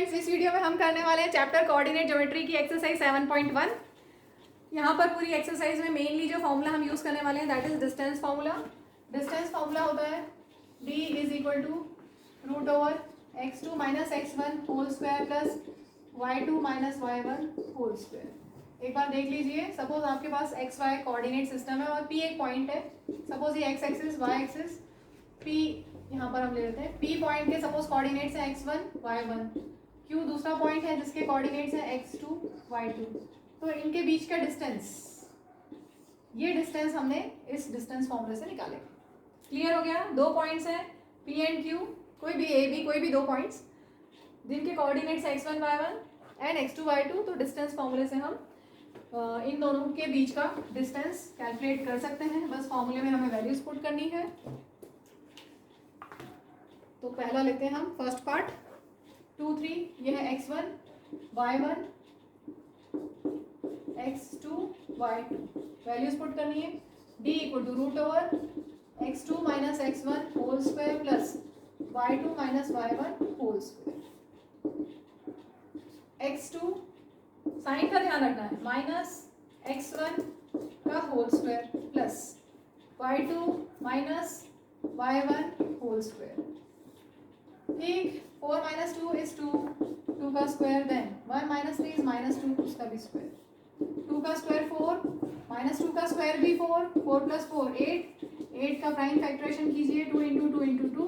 Students, इस video में हम करने वाले हैं चैप्टर कोऑर्डिनेट ज्योमेट्री की एक्सरसाइज 7.1। यहाँ पर पूरी एक्सरसाइज में मेनली जो फॉर्मूला हम यूज करने वाले हैं that is distance formula. Distance formula होता है d is equal to root over x2 minus x1 whole square plus y2 minus y1 whole square. एक बार देख लीजिए, सपोज आपके पास एक्स वाई कोऑर्डिनेट सिस्टम है और p एक पॉइंट है। सपोज ये x axis y axis p यहाँ पर हम ले लेते हैं। p पॉइंट के सपोज कोऑर्डिनेट्स हैं x1 y1, q दूसरा पॉइंट है जिसके कोऑर्डिनेट्स हैं x2 y2। तो इनके बीच का डिस्टेंस, ये डिस्टेंस हमने इस डिस्टेंस फॉर्मूले से निकाले। क्लियर हो गया? दो पॉइंट्स हैं p एंड q, कोई भी a b, कोई भी दो पॉइंट्स जिनके coordinates x1 y1 and x2 y2। तो डिस्टेंस फॉर्मूले से हम इन दोनों के बीच का डिस्टेंस कैलकुलेट कर सकते हैं। बस फॉर्मूले में हमें वैल्यूज पुट करनी है। तो पहला लेते हैं हम फर्स्ट पार्ट 2 3, यह है x1 y1 x2 y2, values put करनी है। d equal to root over x2 minus x1 whole square plus y2 minus y1 whole square. x2 sign का ध्यान रखना है, माइनस x1 का whole square plus y2 minus y1 whole square. ठीक, 4 minus 2 is 2, 2 का square, then 1 minus 3 is minus 2, उसका भी square. 2 का स्क्वायर 4, माइनस 2 का स्क्वायर भी 4, 4 प्लस 4 8, 8 का प्राइम फैक्टरेशन कीजिए, 2 इंटू 2 इंटू 2,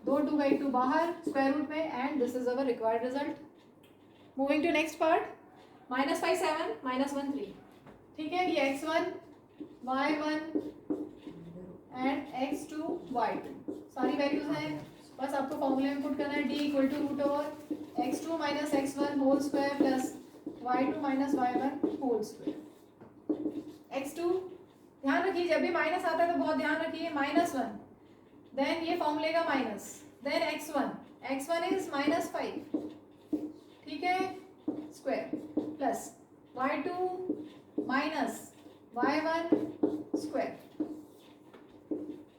2 2 का 2 बाहर स्क्वायर रूट में, and this is our required result. Moving to next part, minus 5 7 minus 1 3। ठीक है, ये x1 y1 and x2 y2 सारी वैल्यूज हैं। बस आपको फॉर्मूले में पुट करना है। d equal to root over x2 minus x1 whole square plus y2 minus y1 whole square. x2 ध्यान रखिए, जब भी माइनस आता है तो बहुत ध्यान रखिए, -1, देन ये फॉर्मूले का माइनस, देन x1 इज -5, ठीक है, square plus y2 minus y1 square.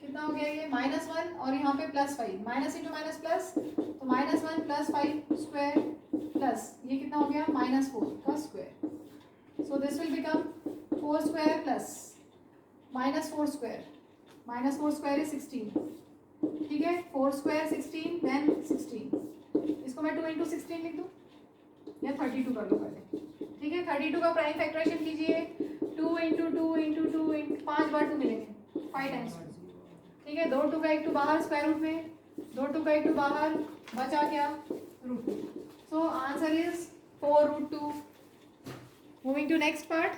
कितना हो गया ये? -1 और यहाँ पे +5, माइनस इंटू माइनस प्लस, तो -1 प्लस 5 स्क्वायर प्लस ये कितना हो गया? -4 का square. So this will become 4 square plus -4 square, -4 square is 16। ठीक है, 4 स्क्वायर 16, देन 16। इसको मैं 2 इंटू 16 लिख दूँ या 32 कर लो पहले। ठीक है, 32 का प्राइम फैक्टरेशन कीजिए, 2 इंटू 2 इंटू 2 इंटू 5 बार 2 मिलेंगे, 5 टाइम्स। ठीक है, 2 2 का 1 2 बाहर स्क्वायर रूट में, 2 2 का 1 2 बाहर, बचा क्या? Root 2। So answer is 4 root 2। Moving to next part,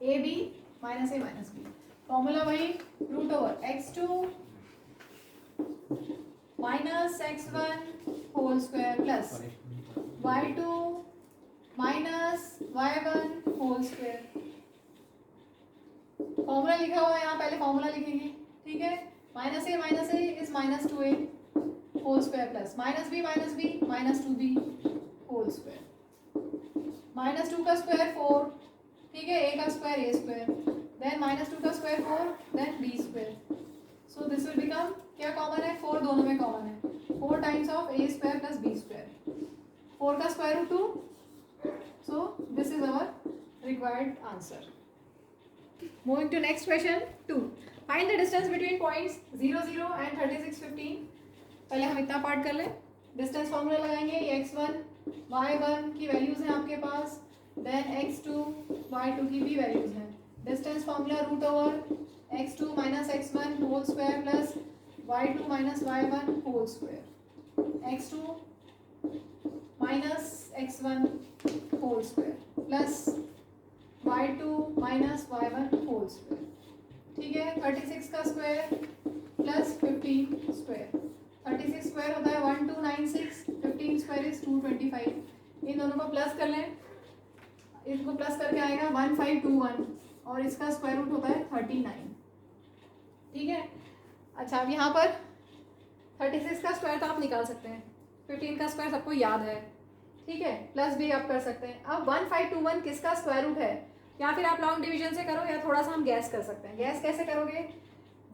A B minus A minus B. Formula वही, root over x2 minus x1 whole square plus y2 minus y1 whole square. Formula लिखा हुआ है यहाँ, पहले फॉर्मूला लिखेंगे। ठीक है, -a is -2a whole square plus -b -2b whole square. -2 का स्क्वायर 4, ठीक है, a का स्क्वायर a स्क्वायर, देन -2 का square 4, then b square. So this will become, क्या कॉमन है? 4 दोनों में कॉमन है, 4 times of a square plus b square, 4 का square root 2। So this is our required answer. Moving to next question 2. Find the distance between points 0 0 and 36 15. पहले हम इतना part कर लें। डिस्टेंस फॉर्मूला लगाएंगे, ये x1 y1 की वैल्यूज हैं आपके पास, देन x2 y2 की भी वैल्यूज हैं। Distance formula root over x2 minus x1 whole square plus y2 minus y1 whole square. x2 minus x1 whole square plus y2 minus y1 whole square. ठीक है, 36 का square plus 15 square. 36 square होता है 1296, 15 square is 225। इन दोनों को plus कर लें, इसको प्लस करके आएगा 1521 और इसका स्क्वायर रूट होता है 39। ठीक है, अच्छा अब यहाँ पर 36 का स्क्वायर तो आप निकाल सकते हैं, 15 का स्क्वायर सबको याद है। ठीक है, प्लस भी आप कर सकते हैं। अब 1521 किसका स्क्वायर रूट है? या फिर आप लॉन्ग डिवीजन से करो, या थोड़ा सा हम गैस कर सकते हैं। गैस कैसे करोगे?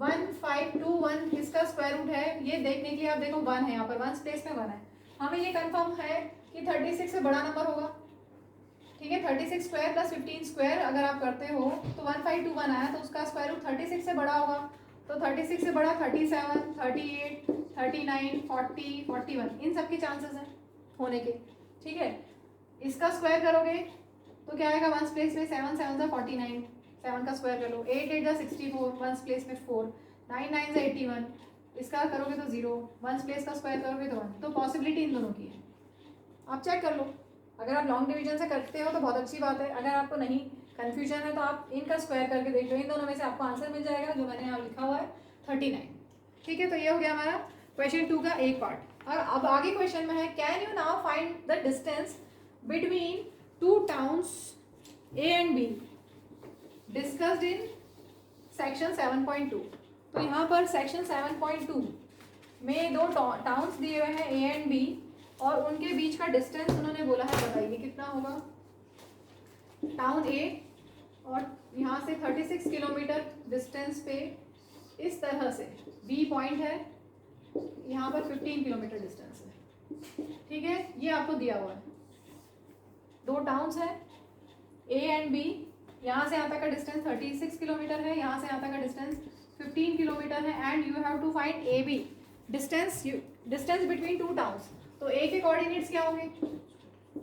1521 किसका स्क्वायर रूट है ये देखने के लिए आप देखो 1 है यहाँ पर, 1 प्लेस में 1 है, हमें ये कंफर्म है कि 36 से बड़ा नंबर होगा, ठीक है। 36 स्क्वायर प्लस 15 स्क्वायर अगर आप करते हो तो 1521 आया, तो उसका स्क्वायर रूट 36 से बड़ा होगा। तो 36 से बड़ा 37, 38, 39, 40, 41 इन सब के चांसेस हैं होने के, ठीक है। इसका स्क्वायर करोगे तो क्या आएगा, वंस प्लेस में 7 7 जा 49, 7 का स्क्वायर कर लो, 8 8 जा 64, वंस प्लेस में 4, 9 9 जा 81, इसका करोगे तो 0, वंस प्लेस का स्क्वायर करोगे तो 1। तो पॉसिबिलिटी इन दोनों की है, आप चेक कर लो। अगर आप लॉन्ग डिवीजन से करते हो तो बहुत अच्छी बात है, अगर आपको नहीं कन्फ्यूजन है तो आप इनका स्क्वायर करके देख लो, इन दोनों में से आपको आंसर मिल जाएगा जो मैंने यहाँ लिखा हुआ है 39, ठीक है। तो ये हो गया हमारा क्वेश्चन 2 का एक पार्ट। और अब आगे क्वेश्चन में है, can you now find the distance between two towns A and be discussed in section 7.2। तो यहाँ पर सेक्शन 7.2 में दो टाउन्स दिए हुए हैं ए एंड बी, और उनके बीच का डिस्टेंस उन्होंने बोला है, बताइए कितना होगा। टाउन ए और यहाँ से 36 किलोमीटर डिस्टेंस पे इस तरह से बी पॉइंट है, यहाँ पर 15 किलोमीटर डिस्टेंस है, ठीक है। ये आपको दिया हुआ है, दो टाउन्स है ए एंड बी, यहाँ से यहाँ तक का डिस्टेंस 36 किलोमीटर है, यहाँ से यहाँ तक का डिस्टेंस 15 किलोमीटर है, and you have to find A B distance between two towns. तो ए के कोऑर्डिनेट्स क्या होंगे,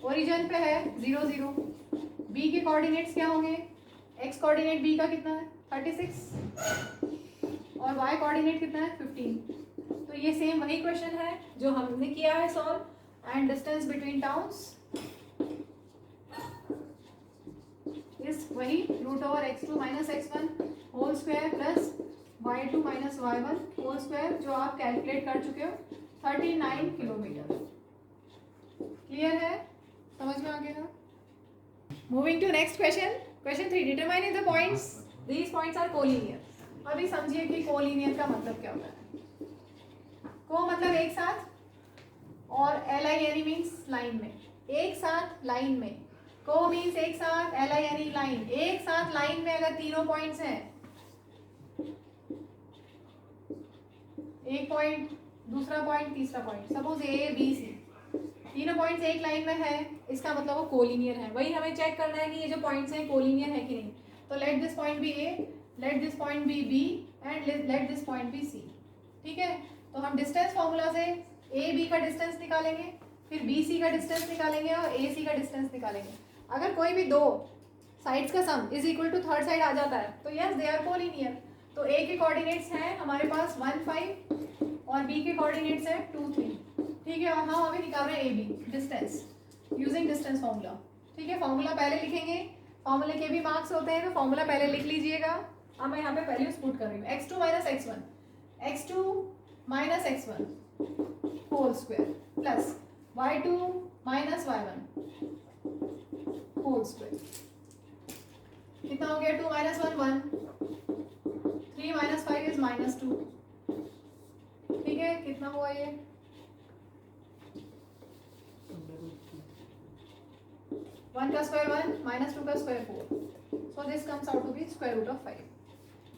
ओरिजिन पे है 0 0, बी के कोऑर्डिनेट्स क्या होंगे, एक्स कोऑर्डिनेट बी का कितना है 36 और वाई कोऑर्डिनेट कितना है 15। तो ये सेम वही क्वेश्चन है जो हमने किया है solve, and distance between towns is वही √x2 - x1 whole square plus y2 - y1 whole square, जो आप कैलकुलेट कर चुके हो 39 किलोमीटर। क्लियर है, समझ में आ गया। Moving to next question, question 3, determine the points, these points are collinear. अभी समझिए कि कोलिनियर का मतलब क्या होता है। को मतलब एक साथ, और LINE मीन्स लाइन में, एक साथ लाइन में। को मीन्स एक साथ, LINE लाइन, एक साथ लाइन में अगर तीनों पॉइंट्स हैं, एक पॉइंट, दूसरा पॉइंट, तीसरा point, suppose A B C, तीनों पॉइंट्स एक लाइन में है, इसका मतलब वो कोलिनियर है। वही हमें चेक करना है कि ये जो पॉइंट्स हैं कोलिनियर है कि नहीं। तो let this point be A, let this point be B and let this point be C, ठीक है। तो हम डिस्टेंस फॉर्मूला से AB का डिस्टेंस निकालेंगे, फिर BC का डिस्टेंस निकालेंगे और AC का डिस्टेंस निकालेंगे। अगर कोई भी दो साइड्स का sum is equal to third side आ जाता है तो यस दे आर कोलिनियर। तो A के कोऑर्डिनेट्स हैं हमारे पास 1 5 और B के कोऑर्डिनेट्स हैं 2 3, ठीक है। और हम अभी निकाल रहे हैं AB distance using distance formula, ठीक है। फॉर्मूला पहले लिखेंगे, फॉर्मूले के भी मार्क्स होते हैं, तो फॉर्मूला पहले लिख लीजिएगा। अब मैं यहाँ पे वैल्यूज पुट कर रही हूँ, x2 - x1 whole square plus y2 - y1 whole square, कितना हो गया, 2 - 1 1, 3 - 5 इज -2, ठीक है। कितना हुआ ये, 1 का स्क्वायर 1 -2 का square 4, so this comes out to be √5।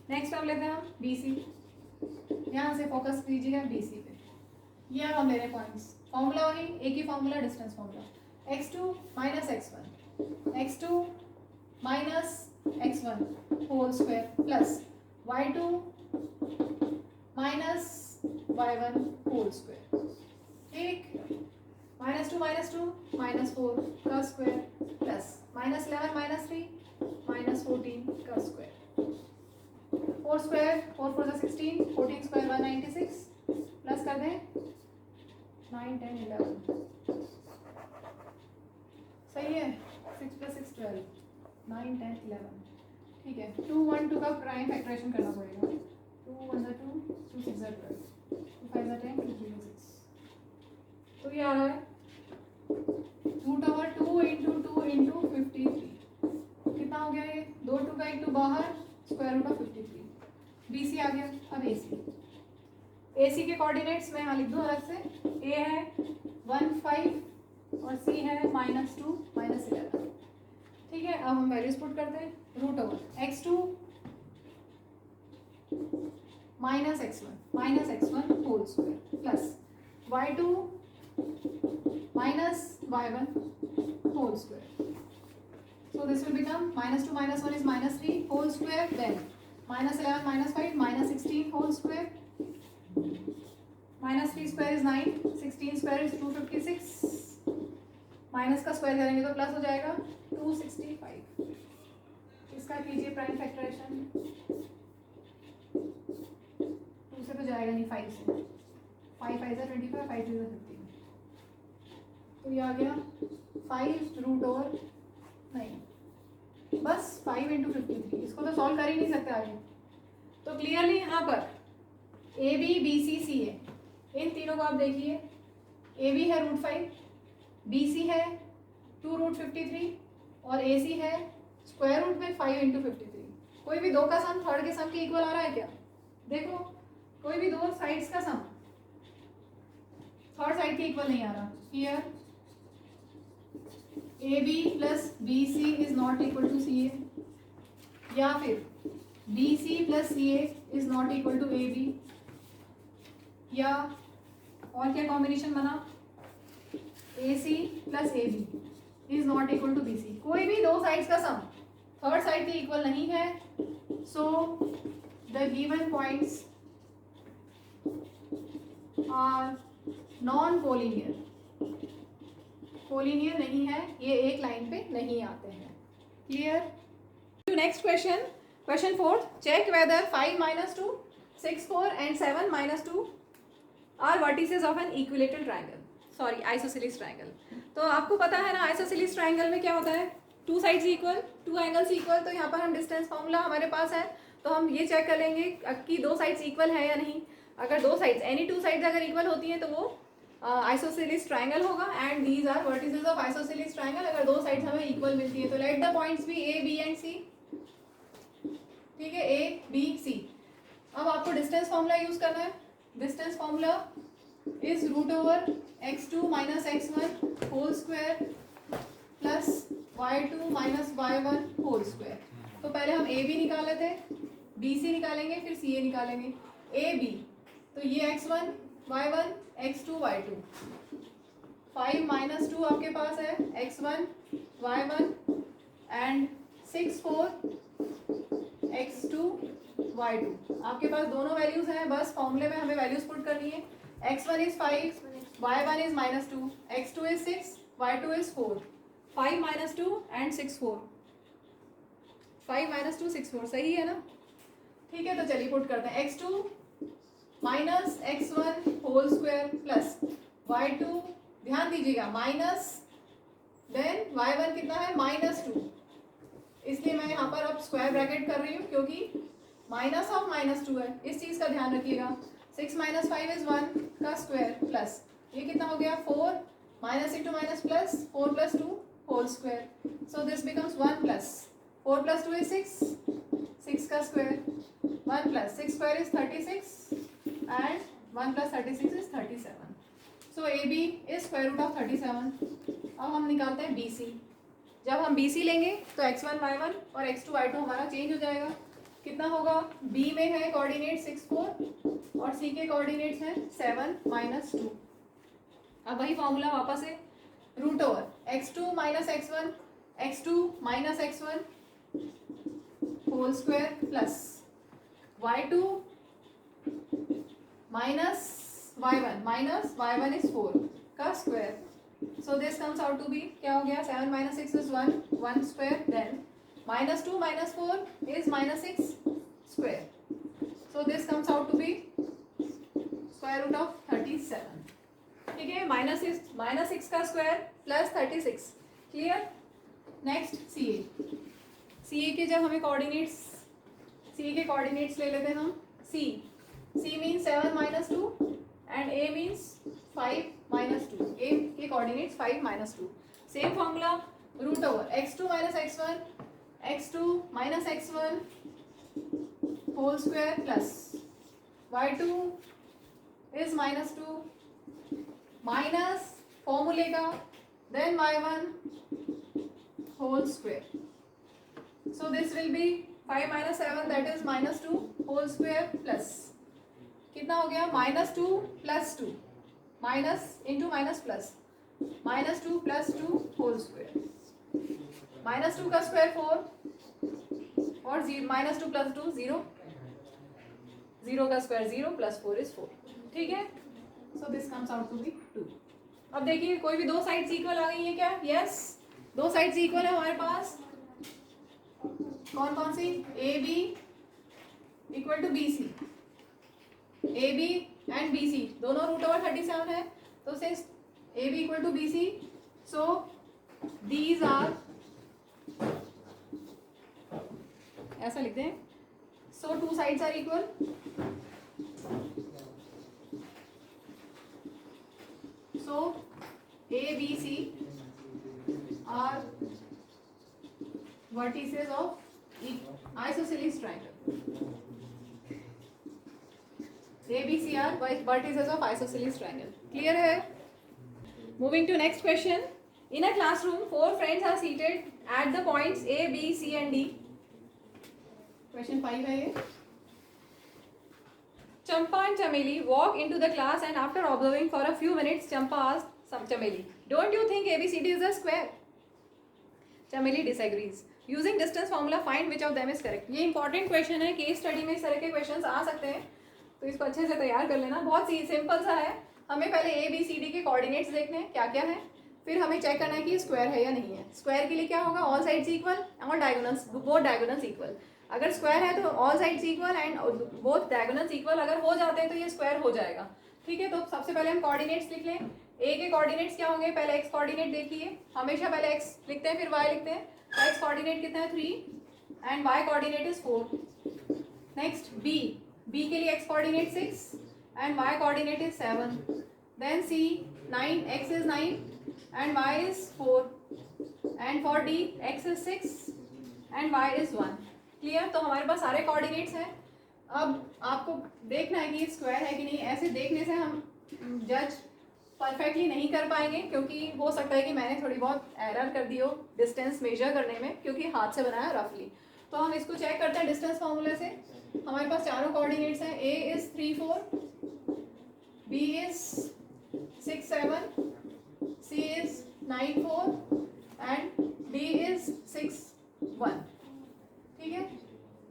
Next अब लेते हैं हम BC, यहाँ से फोकस कीजिएगा BC पे। ये अब हम ले रहे हैं पॉइंट्स, फॉर्मूला वही एक ही formula, distance formula, x2 - x1 - x1 whole square plus y2 - y1 whole square, ठीक। -2 - 4 का स्क्वायर प्लस -11 - 3 -14 का स्क्वायर, 4 स्क्वायर 4 4 जा 16, 14 स्क्वायर 196 प्लस कर दें 9 10 11, सही है। 6 + 6 12, 9 10 11, ठीक है। 2 1 2 का प्राइम फैक्टराइजेशन करना पड़ेगा, 2 1 जा 2, 2 6 जा 12, 2 5 जा 10, 2 3 जा 6, तो ये आ रहा है √2 × 2 × 53, कितना हो गया ये, 2 2 का 1 2 बाहर, √53। BC आ गया। अब AC के कोऑर्डिनेट्स मैं यहाँ लिख दूँ अलग से, A है 1 5 और C है -2 -11, ठीक है। अब हम वैल्यूज पुट करते हैं, √x2 - x1 whole square plus y2 minus y1 whole square. So this will become minus 2 minus 1 is minus 3 whole square, then minus 11 minus 5 minus 16 whole square, minus 3 square is 9, 16 square is 256, minus का square करेंगे तो plus हो जाएगा 265. इसका कीजिए prime factorisation. 2 से तो जाएगा नहीं, 5 से. 5 5 is 25, 5 2 is 15. तो ये आ गया 5 रूट ओवर 9, बस 5 इंटू 53. इसको तो सॉल्व कर ही नहीं सकते आगे. तो क्लियरली यहाँ पर ए बी बी सी सी ए, इन तीनों को आप देखिए. ए बी है रूट 5, बी सी है 2 रूट 53 और ए सी है स्क्वायर रूट में 5 इंटू 53. कोई भी दो का सम थर्ड के सम के इक्वल आ रहा है क्या? देखो, कोई भी दो साइड्स का सम थर्ड साइड के इक्वल नहीं आ रहा. Here A B plus B C is not equal to C A, या फिर B C plus C A is not equal to A B, या और क्या कॉम्बिनेशन बना, A C plus A B is not equal to B C. कोई भी दो sides का सम थर्ड साइड के इक्वल नहीं है. So the given points are non collinear. Collinear नहीं है, ये एक लाइन पे नहीं आते हैं. Clear? Next question, question 4. Check whether 5 minus 2, 6 4 and 7 minus 2 are vertices of an equilateral triangle, sorry isosceles triangle. तो आपको पता है ना आइसोसेलेस ट्राइंगल में क्या होता है, two sides equal, two angles equal. तो यहाँ पर हम डिस्टेंस फॉर्मूला हमारे पास है, तो हम ये चेक कर लेंगे कि दो साइड्स इक्वल है या नहीं. अगर दो साइड्स, एनी टू साइड्स अगर इक्वल होती हैं तो वो आइसोसेलेस ट्राइंगल होगा. And these are vertices of isosceles triangle. अगर दो साइड्स हमें इक्वल मिलती है तो let the points B A B and C. ठीक है, ए बी सी. अब आपको डिस्टेंस फॉर्मूला यूज करना है. Distance formula is root over x2 minus x1 whole square plus y2 minus y1 whole square. तो पहले हम ए बी निकाले थे, बी सी निकालेंगे, फिर सी ए निकालेंगे. ए बी, तो ये x1 y1 x2 y2. 5 minus 2 आपके पास है x1 y1 and 6 4 x2 y2. आपके पास दोनों वैल्यूज हैं, बस फॉर्मूले में हमें वैल्यूज पुट करनी है. x1 is 5, y1 is minus 2, x2 is 6, y2 is 4. 5 minus 2 and 6 4. 5 minus 2 6 4, सही है ना? ठीक है, तो चलिए पुट करते हैं. x2 minus x1 whole square plus y2, ध्यान दीजिएगा माइनस, देन y1 कितना है माइनस 2. इसलिए मैं यहाँ पर अब स्क्वायर ब्रैकेट कर रही हूँ क्योंकि माइनस ऑफ माइनस 2 है. इस चीज़ का ध्यान रखिएगा. 6 माइनस 5 इज 1 का स्क्वायर प्लस ये कितना हो गया 4 minus into minus plus 4 plus 2 whole square. So this becomes 1 plus 4 plus 2 is 6, 6 का square. 1 plus 6 square is 36 and 1 plus 36 is 37. So A B is square root of 37. अब हम निकालते हैं बी सी. जब हम बी सी लेंगे तो x1 y1 और x2 y2 हमारा चेंज हो जाएगा. कितना होगा, बी में है कोऑर्डिनेट 6 4 और सी के कोऑर्डिनेट्स हैं 7 माइनस 2. अब वही फॉर्मूला वापस है, root over x2 minus x1 x2 minus x1 whole square plus y2 minus y1 is 4 का square. So this comes out to be, क्या हो गया 7 minus 6 is 1 square, then minus 2 minus 4 is minus 6 square. So this comes out to be square root of 37. ठीक है, minus 6 का square plus 36. Clear? Next सी ए. सी ए के जब हमें कोऑर्डिनेट्स, सी ए के कोऑर्डिनेट्स ले लेते हैं हम. C means 7 minus 2 and A means 5 minus 2. A के coordinates 5 minus 2. Same formula, root over x2 minus x1 x2 minus x1 whole square plus y2 is minus 2 minus formula का then y1 whole square. So this will be 5 minus 7 that is minus 2 whole square plus कितना हो गया minus 2 plus 2 minus into minus plus -2 + 2 whole square, -2 का square 4 और -2 + 2 0, 0 का square 0 + 4 is 4। ठीक है, so this comes out to be 2। अब देखिए कोई भी दो साइड्स इक्वल आ गई है क्या? यस, दो साइड्स इक्वल है हमारे पास। कौन कौन सी? A B equal to B C, A B and B C दोनों √37 है, तो से A B equal to B C, so these are, ऐसा लिखते हैं, so two sides are equal, so A, B, C are vertices of isosceles triangle. A, B, C are vertices of isosceles triangle. Clear है? Moving to next question. In a classroom, 4 friends are seated at the points A, B, C and D. Question 5 है ये. Champa and Chameli walk into the class and after observing for a few minutes, Champa asked Chameli, "Don't you think ABCD is a square?" Chameli disagrees. Using distance formula, find which of them is correct. ये important question है, case study में इस तरह के questions आ सकते हैं, तो इसको अच्छे से तैयार कर लेना। बहुत सी सिंपल सा है, हमें पहले ABCD के कोऑर्डिनेट्स देखने हैं क्या क्या है, फिर हमें चेक करना है कि स्क्वायर है या नहीं है। स्क्वायर के लिए क्या होगा? ऑल साइड्स इक्वल और डायगोनल्स, बोथ डायगोनल्स इक्वल। अगर स्क्वायर है तो all sides equal and both diagonals equal, अगर हो जाते हैं तो ये स्क्वायर हो जाएगा। ठीक है, तो सबसे पहले हम कोऑर्डिनेट्स लिख लें। ए के कोऑर्डिनेट्स क्या होंगे? पहले एक्स कोऑर्डिनेट देखिए, हमेशा पहले एक्स लिखते हैं फिर वाई लिखते हैं। तो एक्स कोऑर्डिनेट कितना है? 3 and Y coordinate is 4। Next B, B के लिए X coordinate 6 and Y coordinate is 7। Then C 9, X is 9 and Y is 4 and for D X is 6 and Y is 1। Clear? तो हमारे पास सारे coordinates हैं। अब आपको देखना है कि स्क्वायर है कि नहीं। ऐसे देखने से हम जज परफेक्टली नहीं कर पाएंगे, क्योंकि हो सकता है कि मैंने थोड़ी बहुत एरर कर दी हो डिस्टेंस मेजर करने में, क्योंकि हाथ से बनाया रफली। तो हम इसको चेक करते हैं डिस्टेंस फॉर्मूले से। हमारे पास चारों कोऑर्डिनेट्स हैं। A is 3 4, B is 6 7, C is 9 4 and D is 6 1। ठीक है,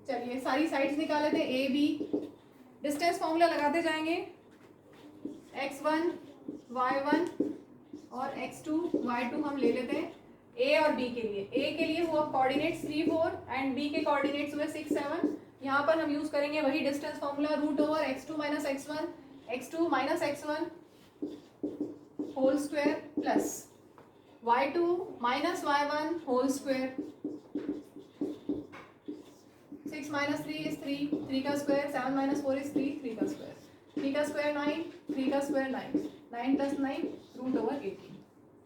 चलिए सारी साइड्स निकाल लेते हैं। ए बी, डिस्टेंस फॉर्मूला लगाते जाएंगे। x1 y1 और x2 y2 हम ले लेते हैं ए और बी के लिए। ए के लिए हुआ कोऑर्डिनेट्स 3 4 एंड बी के कोऑर्डिनेट्स हुए 6 7। यहाँ पर हम यूज करेंगे वही distance formula, √x2 - x1, x2 - x1 whole square plus y2 - y1 whole square. 6 - 3 is 3, 3 का स्क्वायर, 7 - 4 is 3, 3 का स्क्वायर, 3 का स्क्वायर 9, 3 का स्क्वायर 9, 9 + 9 √18।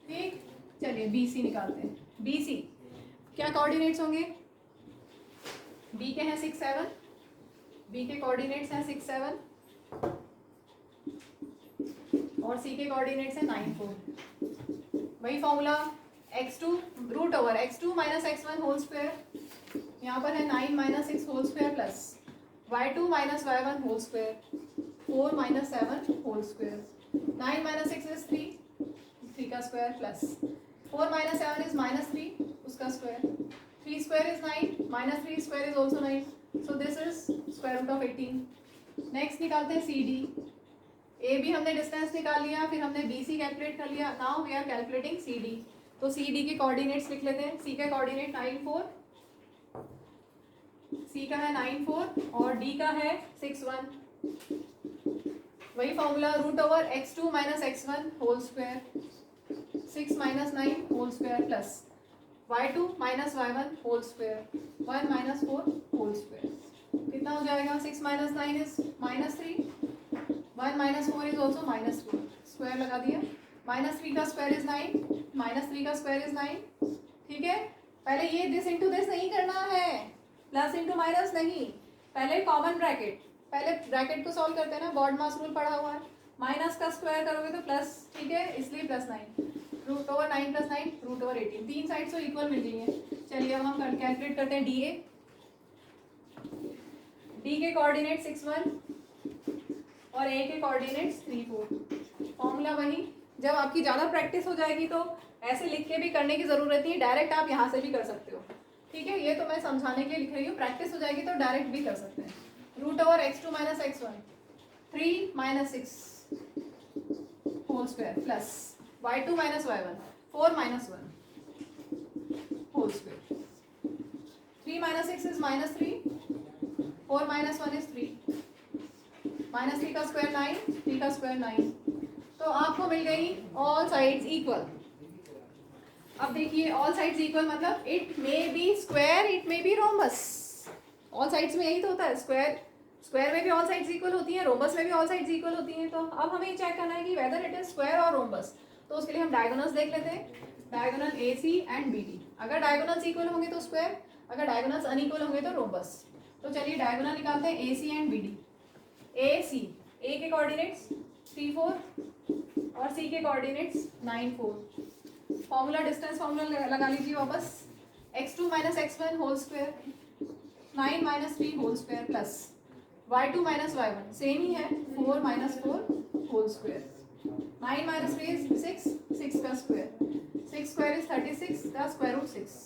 ठीक, चलिए BC निकालते हैं। BC क्या कोऑर्डिनेट्स होंगे? B के हैं 6 7, B के कोऑर्डिनेट्स हैं 6 7 और C के कोऑर्डिनेट्स हैं 9 4। वही formula, x2 √x2 - x1 whole square, यहाँ पर है 9 - 6 whole square plus y2 - y1 whole square, 4 - 7 whole square. 9 - 6 is 3, 3 का स्क्वायर प्लस 4 - 7 इज -3, उसका square. 3 square is 9, -3 square is also 9, so this is square root of 18। Next निकालते हैं C D. A B हमने डिस्टेंस निकाल लिया, फिर हमने बी सी कैलकुलेट कर लिया। Now we are calculating C D. तो सी डी के कोऑर्डिनेट्स लिख लेते हैं। सी का कोऑर्डिनेट 9 4, सी का है 9 4 और डी का है 6 1। वही formula, √x2 - x1 whole square, 6 - 9 whole square plus y2 - y1 whole square, 1 - 4 whole square. कितना हो जाएगा? 6 - 9 इज -3, 1 - 4 इज ऑल्सो -3, स्क्वायर लगा दिया। -3 का स्क्वायर इज 9, -3 का स्क्वायर इज 9। ठीक है, पहले ये दिस इंटू दिस नहीं करना है, प्लस इंटू माइनस नहीं, पहले कॉमन ब्रैकेट, पहले ब्रैकेट को सॉल्व करते हैं ना, बॉड मास रूल पढ़ा हुआ है। माइनस का स्क्वायर करोगे तो प्लस, ठीक है, इसलिए +9, √9 + 9 √18। तीन साइड तो इक्वल मिल गई है। चलिए अब हम कैलकुलेट करते हैं डी ए। डी के कोऑर्डिनेट 6 1 और ए के कोऑर्डिनेट्स 3 4। फॉर्मूला वही, जब आपकी ज़्यादा प्रैक्टिस हो जाएगी तो ऐसे लिख के भी करने की ज़रूरत नहीं है, डायरेक्ट आप यहाँ से भी कर सकते हो। ठीक है, ये तो मैं समझाने के लिए लिख रही हूँ, प्रैक्टिस हो जाएगी तो डायरेक्ट भी कर सकते हैं। Root over x2 minus x1 3 minus 6 whole square plus y2 minus y1 4 minus 1 whole square. 3 minus 6 is minus 3, 4 minus 1 is 3, minus 3 का स्क्वायर 9, 3 का स्क्वायर 9। तो आपको मिल गई ऑल साइड्स इक्वल। अब देखिए ऑल साइड्स इक्वल मतलब it may be square, it may be rhombus. All sides में यही तो होता है, स्क्वायर स्क्वायर में भी ऑल साइड्स इक्वल होती हैं, रोम्बस में भी ऑल साइड्स इक्वल होती हैं। तो अब हमें चेक करना है कि वेदर इट इज स्क्वायर और रोम्बस। तो उसके लिए हम डायगोनल्स देख लेते हैं, diagonal A C and B D. अगर डायगोनल्स इक्वल होंगे तो स्क्वायर, अगर डायगोनल्स अनइक्वल होंगे तो रोम्बस। तो चलिए डायगोनल निकालते हैं ए सी एंड बी डी। ए सी, ए के कोऑर्डिनेट्स 3 4 और सी के कोऑर्डिनेट्स 9 4। फॉर्मूला डिस्टेंस फॉर्मूला लगा लीजिए वापस, x2 minus x1 whole square 9 minus 3 whole square plus y2 minus y1 same ही है 4 minus 4 whole square. 9 minus 3 is 6, 6 का स्क्वायर, 6 स्क्वायर इज 36 का स्क्वायर रूट 6।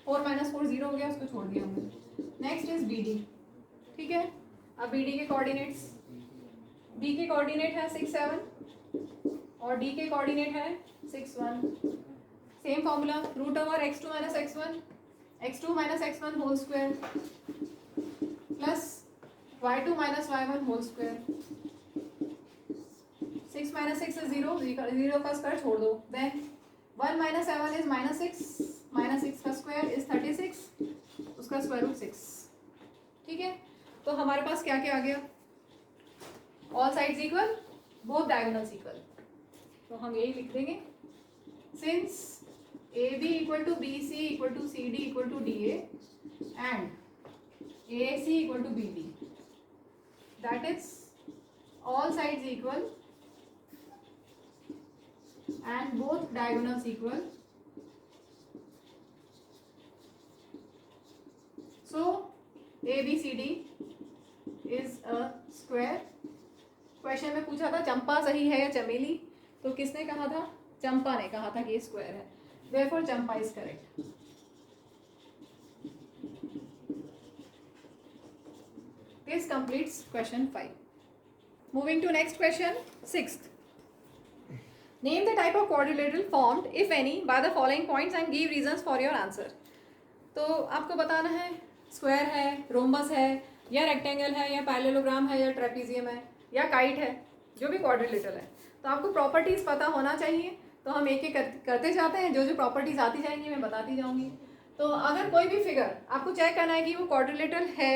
4 माइनस 4 0 हो गया, उसको छोड़ दिया हमने। Next is B D. ठीक है, अब बी डी के कोऑर्डिनेट्स, बी के कोऑर्डिनेट है 6 7 और डी के कोऑर्डिनेट है 6 1। Same formula, root over x2 minus x1, x2 minus x1 whole square plus y2 minus y1 whole square. 6 minus 6 is 0, 0 का स्क्वायर छोड़ दो। Then 1 minus 7 is minus 6, minus 6 का square is 36, उसका square root 6। ठीक है, तो हमारे पास क्या क्या आ गया, all sides equal, both diagonals equal. तो हम यही लिख देंगे, since AB equal to BC equal to CD equal to DA and AC equal to BD, that is all sides equal and both diagonals equal, so ABCD is a square। Question में पूछा था चंपा सही है या चमेली, तो किसने कहा था, चंपा ने कहा था कि ये स्क्वायर है, therefore Champa is correct। This completes question 5. Moving to next question, 6th. Name the type of quadrilateral formed, if any, by the following points and give reasons for your answer। तो आपको बताना है square है, rhombus है, या rectangle है, या parallelogram है, या ट्रेपीजियम है, या काइट है, जो भी क्वाड्रिलेटरल है। तो आपको प्रॉपर्टीज पता होना चाहिए। तो हम एक एक करते जाते हैं, जो जो प्रॉपर्टीज आती जाएंगी मैं बताती जाऊंगी। तो अगर कोई भी फिगर आपको चेक करना है कि वो क्वाड्रिलेटरल है,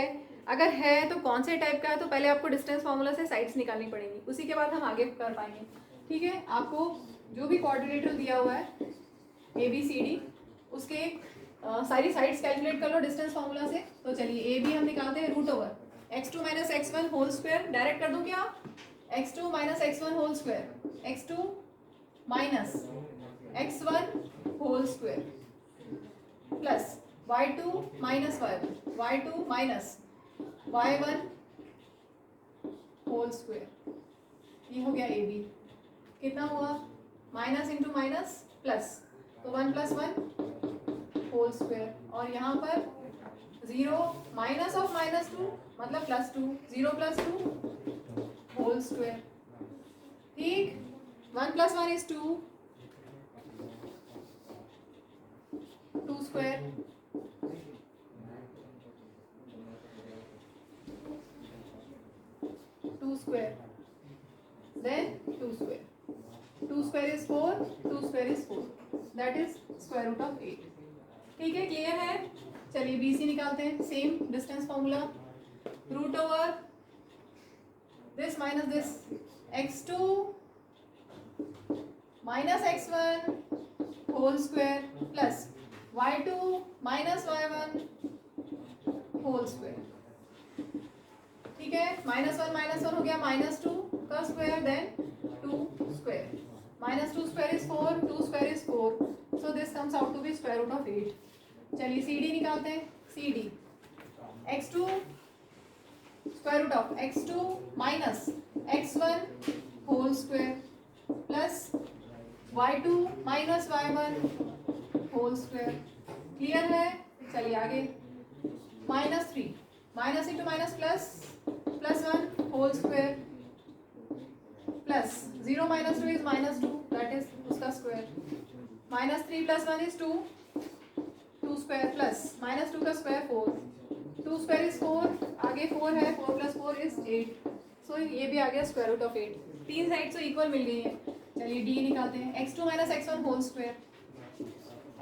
अगर है तो कौन से टाइप का है, तो पहले आपको डिस्टेंस फार्मूला से साइड्स निकालनी पड़ेंगी, उसी के बाद हम आगे कर पाएंगे। ठीक है, आपको जो भी क्वाड्रिलेटरल दिया हुआ है ABCD, उसके सारी साइड्स कैलकुलेट कर लो डिस्टेंस फार्मूला से। तो चलिए AB हम निकालते हैं, root over x2 minus x1 whole square, direct कर दूं क्या, x2 minus x1 whole square, x2 minus x1 whole square plus y2 minus y1, y2 minus y1 whole square. ये हो गया AB। कितना हुआ, माइनस इंटू माइनस प्लस, तो 1 plus 1 whole square, और यहाँ पर 0 माइनस ऑफ माइनस 2 मतलब प्लस 2, 0 प्लस 2 होल स्क्वायर। ठीक, 1 plus 1 is 2, 2 square, then 2 square, 2 square is 4, 2 square is 4, that is square root of 8। ठीक है, क्लियर है। चलिए BC निकालते हैं, same distance formula, root over this minus this, x2 minus x1 whole square plus y2 minus y1 whole square. ठीक है, -1 हो गया -2 का square, then 2 square, -2 square is 4, 2 square is 4, so this comes out to be square root of 8। चलिए CD निकालते हैं, CD x2 square root of x2 minus x1 whole square plus y2 minus y1 whole square. Clear है? चलिए आगे, -3 minus into minus plus, +1 whole square plus 0 minus 2 is -2 that is उसका square. -3 + 1 is 2, 2 square plus -2 का square 4, 2 square is 4, आगे 4 है, 4 + 4 is 8। सो ये भी आ गया स्क्वायर रूट ऑफ 8। तीन साइड से इक्वल मिल गई है। चलिए डी निकालते हैं। x2 - x1 whole square,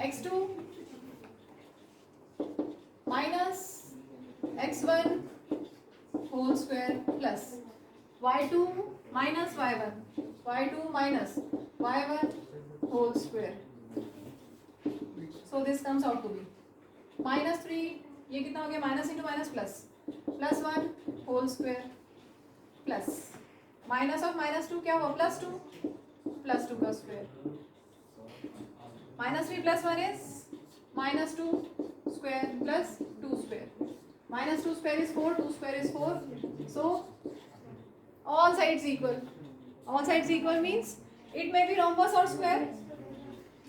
x2 minus x1 whole square plus y2 minus y1, y2 minus y1 whole square. So this comes out to be -3, ये कितना हो गया, minus into minus plus, +1 whole square plus minus of -2 क्या हुआ, +2, +2 का square. -3 + 1 is -2 square plus 2 square, -2 square is 4, 2 square is 4। So all sides equal, all sides equal means it may be rhombus or square।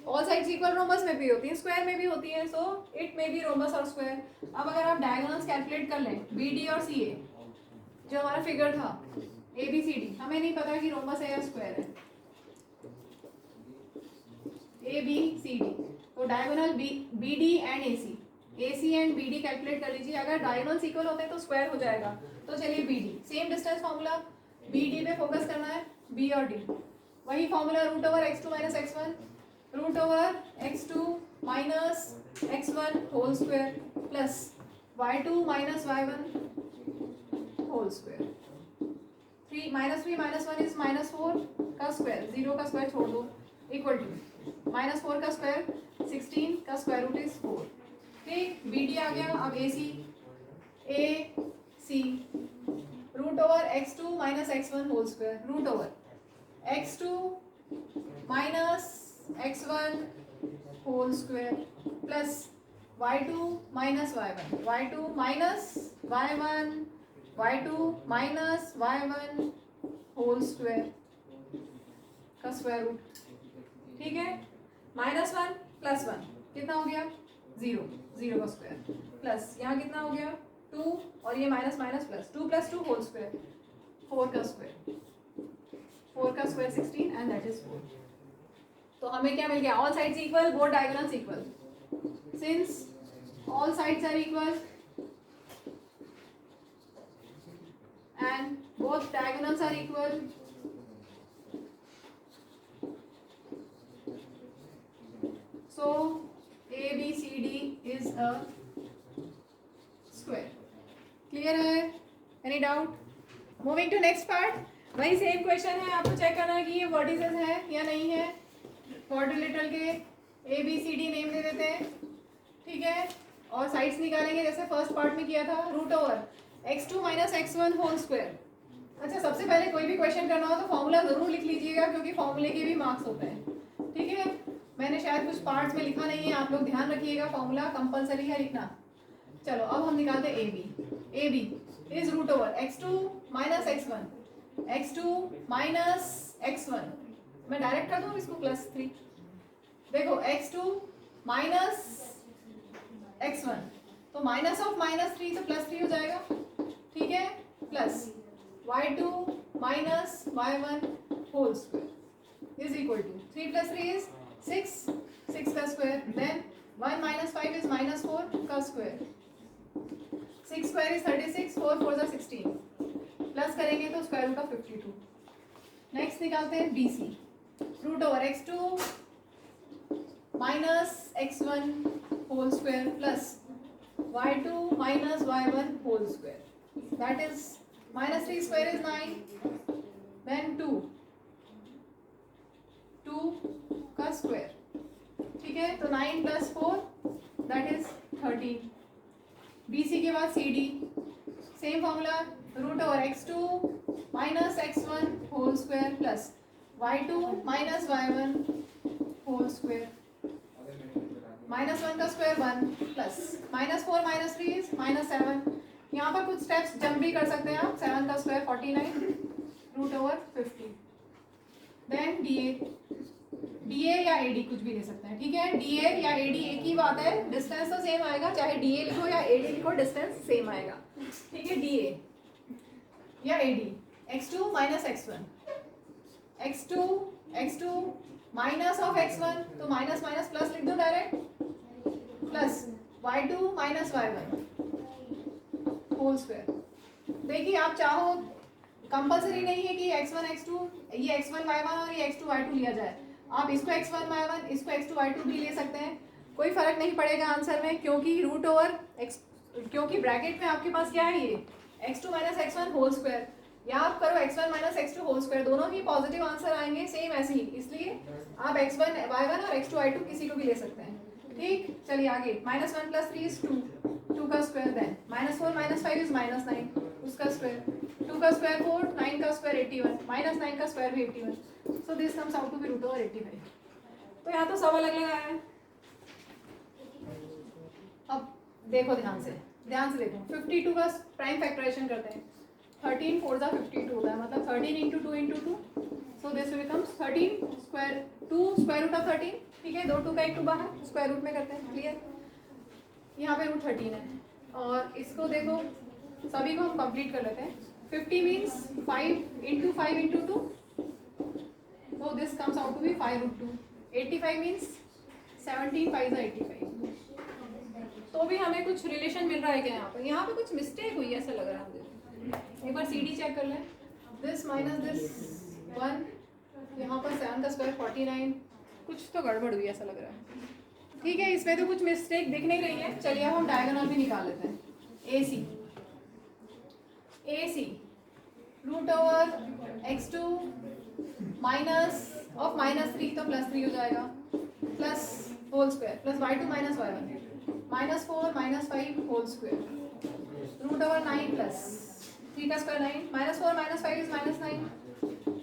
all sides equal rhombus में भी होती है, square में भी होती है, so it may be rhombus or square। अब अगर आप डायगोनल्स कैलकुलेट कर लें, BD और CA जो हमारा फिगर था ABCD, हमें नहीं पता कि रोम्बस है या स्क्वायर है, ABCD, तो diagonal BD and AC and BD calculate कर लीजिए। अगर डायगोनल्स इक्वल होते हैं तो स्क्वायर हो जाएगा। तो चलिए BD, same distance formula, BD पे फोकस करना है, B और D, वही formula √x2 - x1, √x2 - x1 whole square plus y2 minus y1 whole square. 3 - 1 is -4 का स्क्वायर, 0 का स्क्वायर छोड़ दो, इक्वल टू -4 का स्क्वायर 16 का स्क्वायर रूट इज 4। ठीक, BD आ गया। अब AC √x2 - x1 whole square, √x2 - x1 whole square plus y2 minus y1, y2 minus y1, y2 minus y1 whole square का स्क्वायर रूट। ठीक है, -1 + 1 कितना हो गया, 0, 0 का स्क्वायर प्लस यहाँ कितना हो गया 2, और ये minus minus plus 2 + 2 whole square, 4 का स्क्वायर, 4 का स्क्वायर 16 एंड दैट इज 4। तो हमें क्या मिल गया, all sides equal, both diagonals equal. Since all sides are equal and both diagonals are equal, so ABCD is a square। clear है? any doubt? moving to next part, वही same question है, आपको check करना है कि ये vertices है या नहीं है। क्वाड्रिलेटरल के ABCD नेम दे देते हैं, ठीक है, और साइड्स निकालेंगे जैसे फर्स्ट पार्ट में किया था, √x2 - x1 होल स्क्वायर। अच्छा, सबसे पहले कोई भी क्वेश्चन करना हो तो फॉर्मूला जरूर लिख लीजिएगा, क्योंकि फॉर्मूले के भी मार्क्स होते हैं। ठीक है, मैंने शायद कुछ पार्ट्स में लिखा नहीं है, आप लोग ध्यान रखिएगा, फॉर्मूला कंपलसरी है लिखना। चलो अब हम निकालते हैं AB is √x2 - x1, x2 - x1, मैं डायरेक्ट कर दूँ इसको +3। देखो x2 - x1, तो माइनस ऑफ -3 तो +3 हो जाएगा, ठीक है, plus y2 minus y1 whole square is equal to 3 + 3 is 6, 6 का स्क्वायर, देन 1 - 5 इज -4 का स्क्वायर, 6 स्क्वायर इज 36, 4 4 जा 16, प्लस करेंगे तो स्क्वायर रूट ऑफ 52। नेक्स्ट निकालते हैं BC, √x2 - x1 whole square plus y2 minus y1 whole square, that is -3 square is 9, then 2 का square, ठीक है, तो 9 + 4 that is 13। BC के बाद CD, same formula, √x2 - x1 whole square plus y2 minus y1 whole square, -1 का square 1 plus -4 - 3 is -7। यहाँ पर कुछ स्टेप्स जंप भी कर सकते हैं आप, 7 का स्क्वायर 49 √50। देन DA DA या AD कुछ भी ले सकते हैं, ठीक है। DA या AD एक ही बात है, डिस्टेंस तो सेम आएगा, चाहे DA लिखो या AD लिखो डिस्टेंस सेम आएगा, ठीक है। DA या AD, x2 minus x1, x2 minus of x1, तो माइनस माइनस प्लस लिख दो direct, plus y2 minus y1 whole square. देखिए आप चाहो, कंपलसरी नहीं है कि x1 x2 ये x1 y1 और ये x2 y2 लिया जाए, आप इसको x1 y1 इसको x2 y2 भी ले सकते हैं, कोई फर्क नहीं पड़ेगा आंसर में, क्योंकि रूट ओवर x, क्योंकि ब्रैकेट में आपके पास क्या है, ये x2 minus x1 whole square, या आप करो x1 minus x2 whole square, दोनों ही पॉजिटिव आंसर आएंगे सेम ऐसे ही, इसलिए आप x1 y1 और x2 y2 किसी को भी ले सकते हैं, ठीक। चलिए आगे, -1 + 3 is 2 का स्क्वायर, देन -4 - 5 is -9 उसका स्क्वायर, 2 का स्क्वायर 4, 9 का स्क्वायर 81, -9 का स्क्वायर भी 81, so this comes out to be √85। तो यहाँ तो सब अलग अलग आया है। अब देखो ध्यान से देखो, 52 का प्राइम फैक्टराइजेशन करते हैं, 13 4 = 52 होता है, मतलब 13 × 2 × 2, so this becomes 13 square 2 square root of 13, ठीक है, 2 2 का 1 2 बाहर, स्क्वायर रूट में करते हैं, क्लियर। यहाँ पे √13 है, और इसको देखो सभी को हम कंप्लीट कर लेते हैं, 50 means 5 × 5 × 2, so this comes out to be 5√2, 85 means 17 5 = 85। तो भी हमें कुछ रिलेशन मिल रहा है क्या यहाँ पे कुछ मिस्टेक हुई है ऐसा लग रहा है मुझे, एक बार CD चेक कर लें, दिस माइनस दिस 1, यहाँ पर 7 का स्क्वायर 49, कुछ तो गड़बड़ हुई ऐसा लग रहा है, ठीक है, इसमें तो कुछ मिस्टेक दिख नहीं रही है। चलिए अब हम डायगोनल भी निकाल लेते हैं, AC √over x2 minus of -3 तो +3 हो जाएगा, plus whole square, plus y2 minus y1, -4 - 5 whole square, √9 plus 3 का स्क्वायर 9, -4 - 5 is -9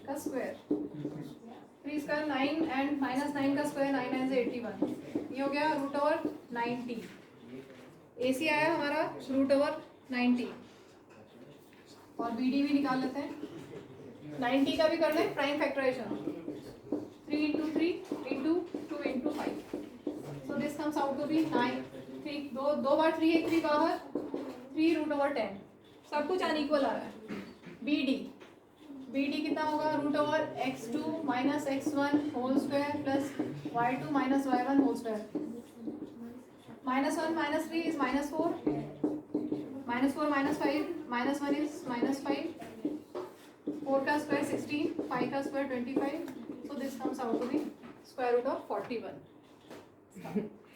का स्क्वायर, 3 स्क्वायर 9 एंड -9 का स्क्वायर 9 9 से 81, ये हो गया √90। AC आया हमारा √90, और BD भी निकाल लेते हैं, 90 का भी कर लें prime factorization, 3 × 3 × 2 × 5, so this comes out to be 9, 3 दो बार 3 1 3 बाहर, 3 √10, सब कुछ अनइक्वल आ रहा है। BD कितना होगा, √x2 minus x1 whole square plus y2 minus y1 whole square, -1 - 3 is -4, -4 - 5 -1 is -5, 4 का स्क्वायर 16, 5 का square 25, so this comes out to be √41।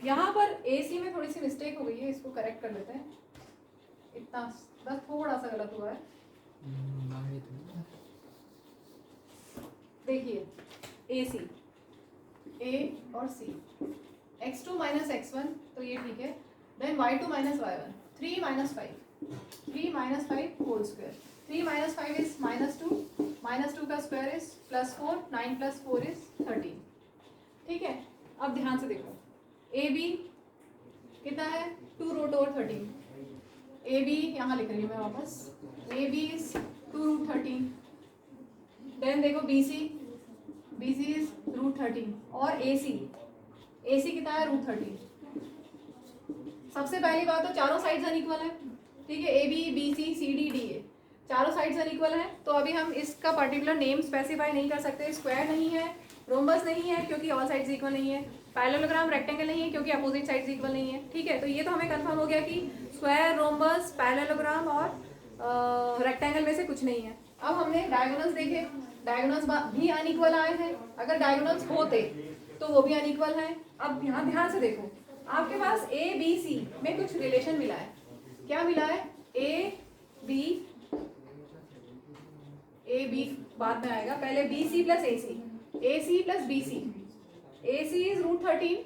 यहाँ पर AC में थोड़ी सी मिस्टेक हो गई है, इसको करेक्ट कर लेते हैं, इतना बस थोड़ा सा गलत हुआ है। देखिए AC A और C, x2 माइनस x1 तो ये ठीक है, then y2 minus y1, 3 - 5 whole square, 3 - 5 is -2 का स्क्वायर इज +4, 9 + 4 इज 13, ठीक है। अब ध्यान से देखो, AB कितना है, 2 √13, AB यहाँ लिख रही हूँ मैं वापस, AB इज 2 √13, देन देखो BC इज √13, और AC कितना है, √13। सबसे पहली बात तो चारों साइड्स अनइक्वल है, ठीक है, AB BC CD DA चारों साइड्स अनइक्वल है, तो अभी हम इसका पर्टिकुलर नेम स्पेसिफाई नहीं कर सकते, स्क्वायर नहीं है, रोम्बस नहीं है क्योंकि ऑल साइड्स इक्वल नहीं है, पैरेललोग्राम रेक्टेंगल नहीं है क्योंकि अपोजिट साइड्स इक्वल नहीं है, ठीक है। तो ये तो हमें कंफर्म हो गया कि स्क्वायर, रोम्बस, पैरेललोग्राम और रेक्टेंगल में से कुछ नहीं है। अब हमने डायगोनल्स देखे, डायगोनल्स भी अनइक्वल आए हैं, अगर डायगोनल्स होते तो वो भी अनइक्वल है। अब यहाँ ध्यान से देखो, आपके पास ABC में कुछ रिलेशन मिला है, क्या मिला है, AB बाद में आएगा, पहले BC + AC + BC, AC is √13,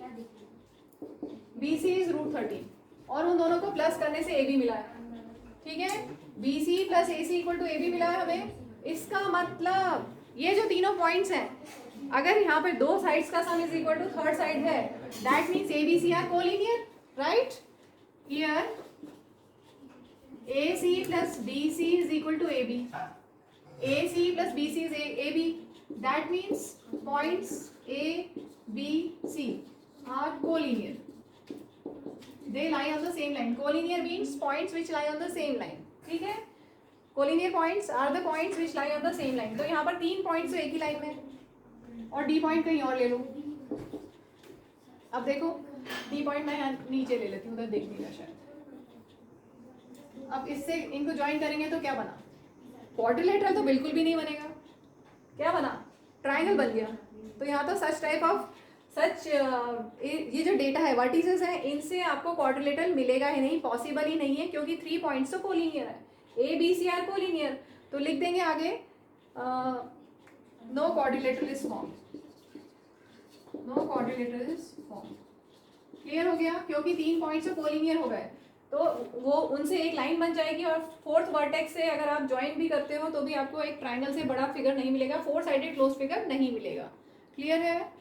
BC is √13, और उन दोनों को प्लस करने से AB मिला है, ठीक है, BC + AC = AB मिला है हमें। इसका मतलब ये जो तीनों पॉइंट्स हैं, अगर यहाँ पे दो साइड्स का sum is equal to third side है, that means ABC are collinear, right. Here AC + BC is equal to AB, AC + BC is AB, that means points A, B, C are collinear. They lie on the same line. Collinear means points which lie on the same line. ठीक है? Collinear points are the points which lie on the same line. तो यहाँ पर 3 points तो एक ही line में और D point कहीं और ले लो. अब देखो D point मैं यहाँ नीचे ले लेती हूँ, उधर देख नहीं रहा शायद. अब इससे इनको ज्वाइन करेंगे तो क्या बना? क्वाड्रिलेटरल तो बिल्कुल भी नहीं बनेगा. क्या बना? ट्राइंगल बन गया. तो यहाँ तो सच टाइप ऑफ सच ये जो डेटा है वर्टिसेस है, इनसे आपको क्वाड्रिलेटरल मिलेगा ही नहीं, पॉसिबल ही नहीं है, क्योंकि 3 पॉइंट्स तो कोलिनियर है. A B C are collinear. तो लिख देंगे आगे no quadrilateral is form. No quadrilateral is form. Clear हो गया? क्योंकि 3 पॉइंट्स तो कोलिनियर हो गए, तो वो उनसे एक लाइन बन जाएगी और फोर्थ वर्टेक्स से अगर आप ज्वाइन भी करते हो तो भी आपको एक ट्राइंगल से बड़ा फिगर नहीं मिलेगा, 4 साइडेड क्लोज फिगर नहीं मिलेगा. क्लियर है?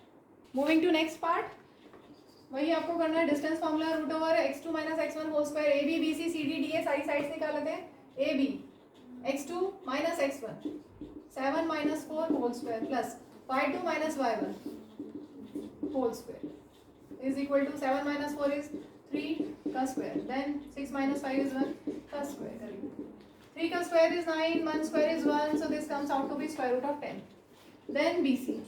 Moving to next part. वही आपको करना है. Distance formula root over x2 minus x1 whole square. A B B C C D D A सारी साइड्स निकाल लेते हैं. A B x2 minus x1 7 minus 4 whole square plus y2 minus y1 whole square is equal to 7 minus 4 is 3 का square. Then 6 minus 5 is 1 का square. 3 का square is 9, 1 square is 1, so this comes out to be square root of 10. Then BC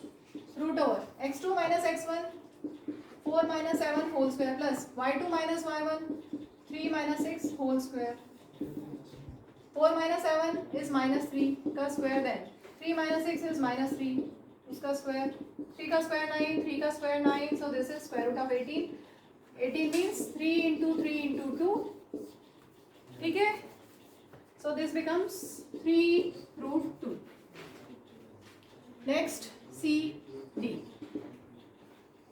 root over x2 minus x1 4 minus 7 whole square plus y2 minus y1 3 minus 6 whole square. 4 minus 7 is minus 3 का square. Then 3 minus 6 is minus 3 उसका square. 3 का square 9, 3 का square 9, so this is square root of 18. 18 means 3 into 3 into 2. ठीक है? So this becomes 3 root 2. Next C D.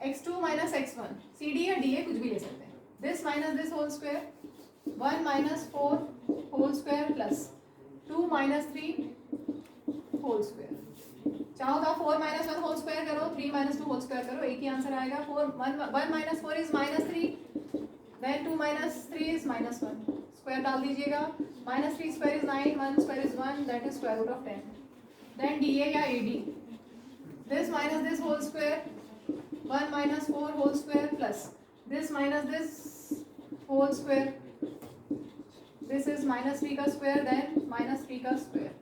x2 minus x1. C D या D A कुछ भी ले सकते हैं. This minus this whole square. 1 minus 4 whole square plus 2 minus 3 whole square. चाहो तो 4 minus 1 whole square करो, 3 minus 2 whole square करो, एक ही आंसर आएगा. 1 minus 4 is minus 3. Then 2 minus 3 is minus 1. Square डाल दीजिएगा. Minus 3 square is 9, 1 square is 1, that is square root of 10. Then DA या AD. This minus this whole square. 1 minus 4 whole square plus this minus this whole square. This is minus 3 का square, then minus 3 का square.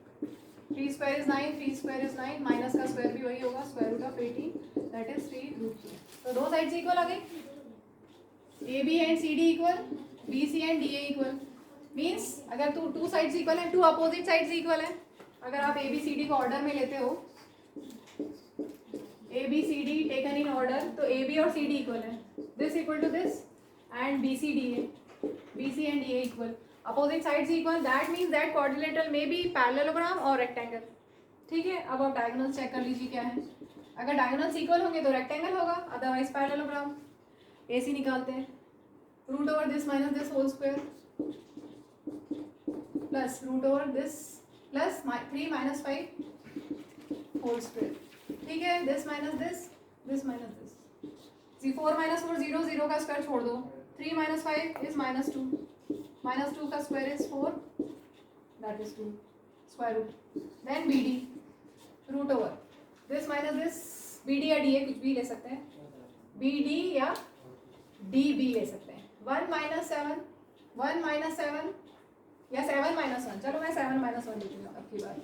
3 square is 9, 3 square is 9, minus का square भी वही होगा, square root of 18, that is 3 root 2. तो दो sides equal आ गई. AB and CD equal, BC and DA equal. Means अगर two sides equal हैं, two opposite sides equal हैं. अगर आप ABCD को order में लेते हो, ABCD taken in order, तो AB और CD equal है. This equal to this and BC DA, BC and DA equal. Opposite sides equal, that means that quadrilateral may be parallelogram or rectangle. ठीक है? अब आप diagonals check कर लीजिए क्या है. अगर diagonals equal होंगे तो rectangle होगा, otherwise parallelogram. AC निकालते हैं. Root over this minus this whole square plus root over this plus 3 minus 5 whole square. ठीक है? This minus this, this minus this. See 4 minus 4 0, 0 का square छोड़ दो. 3 minus 5 is minus 2. Minus 2 का square is 4, that is 2 square root. Then BD root over this minus this, BD या DA कुछ भी ले सकते हैं. BD या DB ले सकते हैं. 1 minus 7, 1 minus 7 या 7 minus 1. चलो मैं 7 minus 1 लिखूँगा अब की बार.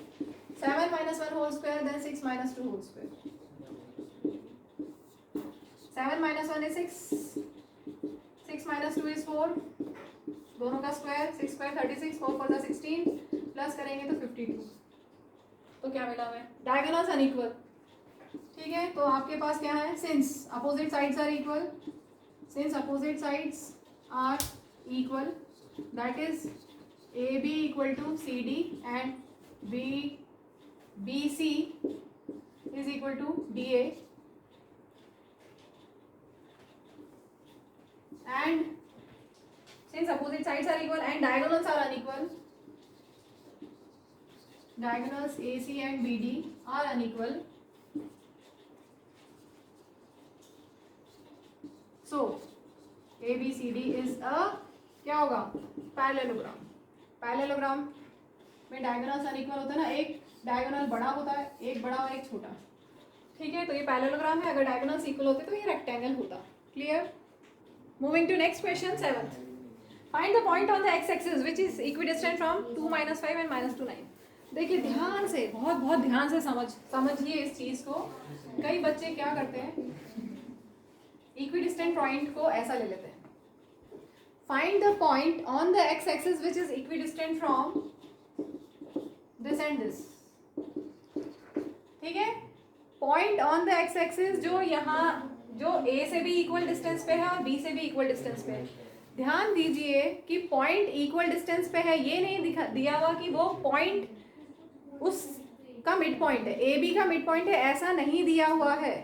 7 minus 1 whole square, then 6 minus 2 whole square. 7 minus 1 is 6. 6 minus 2 is 4. दोनों का स्क्वायर. 6 स्क्वायर 36, 4 4 16, प्लस करेंगे तो 52. तो क्या मिला हमें? Diagonals unequal. ठीक है? तो आपके पास क्या है? Since opposite sides are equal, since opposite sides are equal, that is AB equal to CD and BC is equal to DA, and since opposite sides are equal and diagonals are unequal, diagonals AC and BD are unequal, so ABCD is a क्या होगा? Parallelogram. Parallelogram में diagonals unequal होता है ना, एक diagonal बड़ा होता है, एक बड़ा और एक छोटा. ठीक है, तो ये पैरेललोग्राम है, अगर डायगोनल्स इक्वल होते तो ये रेक्टेंगल होता। Clear? Moving to next question 7th। Find the point on the X axis which is equidistant from 2 -5 and -2 9। देखिए ध्यान से, बहुत बहुत ध्यान से समझिए इस चीज को। कई बच्चे क्या करते हैं, इक्विडिस्टेंट पॉइंट को ऐसा ले लेते हैं, find the point on the X axis which is equidistant from this and this. ठीक है, point on the X axis जो यहाँ जो ए से भी इक्वल डिस्टेंस पे है और बी से भी इक्वल डिस्टेंस पे है। ध्यान दीजिए कि पॉइंट इक्वल डिस्टेंस पे है, ये नहीं दिया हुआ कि वो पॉइंट उसका मिड पॉइंट है, ए बी का मिड पॉइंट है, ऐसा नहीं दिया हुआ है।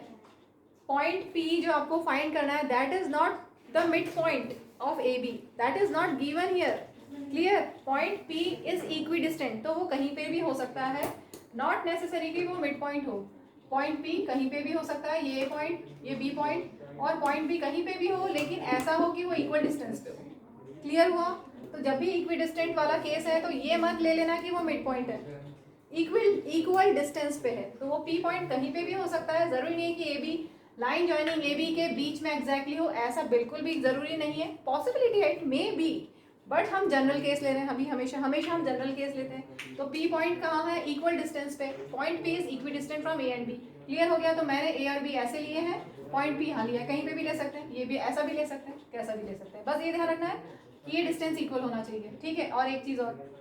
पॉइंट पी जो आपको फाइंड करना है, that is not the mid point of A B, that is not given here. Clear? Point P is equidistant, तो वो कहीं पे भी हो सकता है, नॉट नेसेसरी कि वो मिड पॉइंट हो। पॉइंट पी कहीं पे भी हो सकता है, ये पॉइंट, ये बी पॉइंट, और पॉइंट बी कहीं पे भी हो, लेकिन ऐसा हो कि वो इक्वल डिस्टेंस पे हो। क्लियर हुआ? तो जब भी इक्विडिस्टेंट वाला केस है तो ये मत ले लेना कि वो मिड पॉइंट है, इक्वल डिस्टेंस पे है, तो वो पी पॉइंट कहीं पे भी हो सकता है। जरूरी नहीं है कि A B line joining A B के बीच में एग्जैक्टली हो, ऐसा बिल्कुल भी जरूरी नहीं है। पॉसिबिलिटी है, इट मे बी, बट हम जनरल केस ले रहे हैं, अभी हमेशा हम जनरल केस लेते हैं। तो पी पॉइंट कहाँ है? इक्वल डिस्टेंस पे। Point P is equidistant from A and B. Clear हो गया? तो मैंने ए और बी ऐसे लिए हैं, पॉइंट पी यहाँ लिया है, कहीं पे भी ले सकते हैं, ये भी ऐसा भी ले सकते हैं, कैसा भी ले सकते हैं, बस ये ध्यान रखना है कि ये डिस्टेंस इक्वल होना चाहिए। ठीक है, और एक चीज और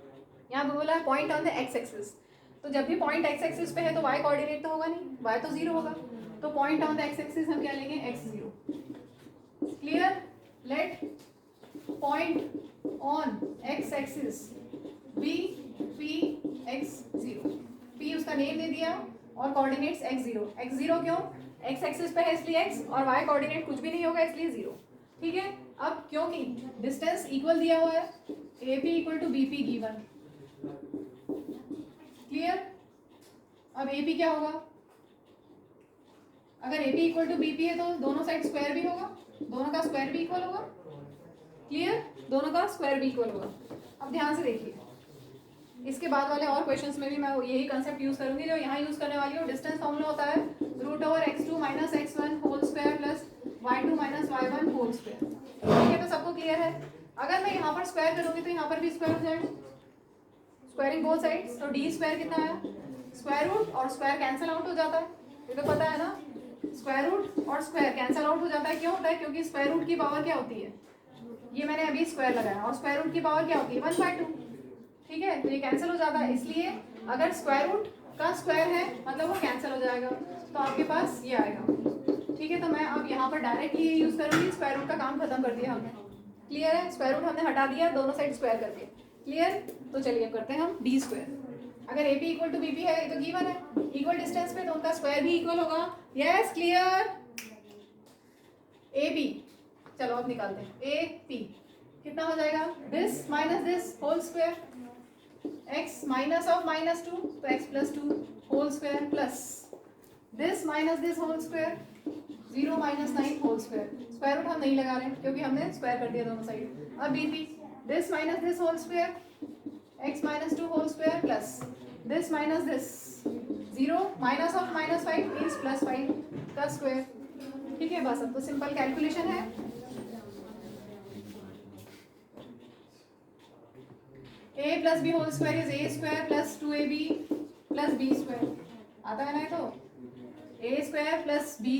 यहाँ पे बोला है point on the X axis, तो जब भी पॉइंट एक्स एक्सिस पे है तो वाई कोऑर्डिनेट तो होगा नहीं, वाई तो जीरो होगा, तो point on the X axis हम क्या लेंगे? X zero. Clear? Let point on X axis be P X zero. P उसका नेम दे दिया और coordinates X zero. X zero क्यों? एक्स एक्सिस पे है इसलिए एक्स, और वाई कोऑर्डिनेट कुछ भी नहीं होगा इसलिए जीरो। ठीक है, अब क्योंकि डिस्टेंस इक्वल दिया हुआ है, A P equal to B P given. Clear? अब ए पी क्या होगा? अगर A P equal to B P है तो दोनों साइड स्क्वायर भी होगा, दोनों का स्क्वायर भी इक्वल होगा। क्लियर? दोनों का स्क्वायर भी इक्वल होगा। अब ध्यान से देखिए, इसके बाद वाले और क्वेश्चंस में भी मैं यही कंसेप्ट यूज करूंगी जो यहाँ यूज करने वाली हूँ। डिस्टेंस फॉर्मूला होता है √x2 - x1 whole square plus y2 - y1 whole square. ठीक है, तो सबको क्लियर है? अगर मैं यहाँ पर स्क्वायर करूंगी तो यहाँ पर भी स्क्वायर हो जाएगा, स्क्वायरिंग बोथ साइड्स, तो डी स्क्वायर कितना है? स्क्वायर रूट और स्क्वायर कैंसिल आउट हो जाता है, ये तो पता है ना, स्क्वायर रूट और स्क्वायर कैंसिल आउट हो जाता है। क्यों होता है? क्योंकि स्क्वायर रूट की पावर क्या होती है, ये मैंने अभी स्क्वायर लगाया, और स्क्वायर रूट की पावर क्या होती है? 1/2। ठीक है, तो ये कैंसिल हो जाता है, इसलिए अगर स्क्वायर रूट का स्क्वायर है मतलब वो कैंसिल हो जाएगा, तो आपके पास ये आएगा। ठीक है, तो मैं अब यहाँ पर डायरेक्टली ये यूज करूंगी, स्क्वायर रूट का काम खत्म कर दिया हमने। क्लियर है? स्क्वायर रूट हमने हटा दिया दोनों साइड स्क्वायर करके। क्लियर? तो चलिए अब करते हैं हम डी स्क्वायर। अगर A P equal to B P है, ये तो गिवन है, इक्वल डिस्टेंस पे तो उनका स्क्वायर भी इक्वल होगा। Yes, clear? ए बी, चलो अब निकालते हैं। ए पी कितना हो जाएगा? This minus this whole square, x minus of -2 तो x + 2 whole square plus this minus this whole square 0 - 9 whole square. Square root हम नहीं लगा रहे हैं क्योंकि हमने स्क्वायर कर दिया दोनों साइड। अब B P this minus this whole square x - 2 whole square plus this minus this 0 minus of -5 means +5 का स्क्वायर। ठीक है, बस अब तो सिंपल कैलकुलेशन है। a + b whole square is a² + 2ab + b²। आता है ना? तो a² + b²,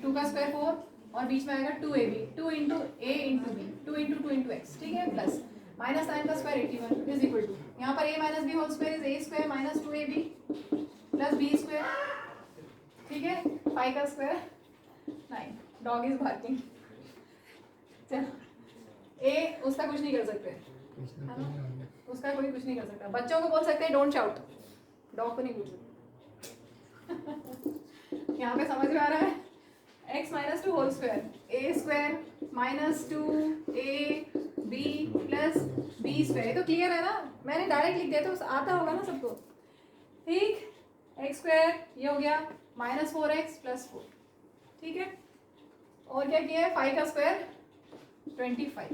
2 का स्क्वायर 4 और बीच में आएगा 2ab, 2 × a × b, 2 × 2 × x। ठीक है, प्लस -9 का स्क्वायर 81 इज इक्वल टू, यहाँ पर a - b whole square is a² - 2ab + b²। ठीक है, 5 का स्क्वायर 9। Dog is barking. चलो, a उसका कुछ नहीं कर सकते, है ना? उसका कोई कुछ नहीं कर सकता। बच्चों को बोल सकते हैं डोंट शाउट, डॉग को नहीं बोल सकते। यहाँ पे समझ में आ रहा है? x - 2 whole square a² - 2ab + b²। ये तो क्लियर है ना? मैंने डायरेक्ट लिख दिया तो आता होगा ना सबको। ठीक, x² ये हो गया -4x + 4। ठीक है, और क्या किया है? 5 का स्क्वायर 25।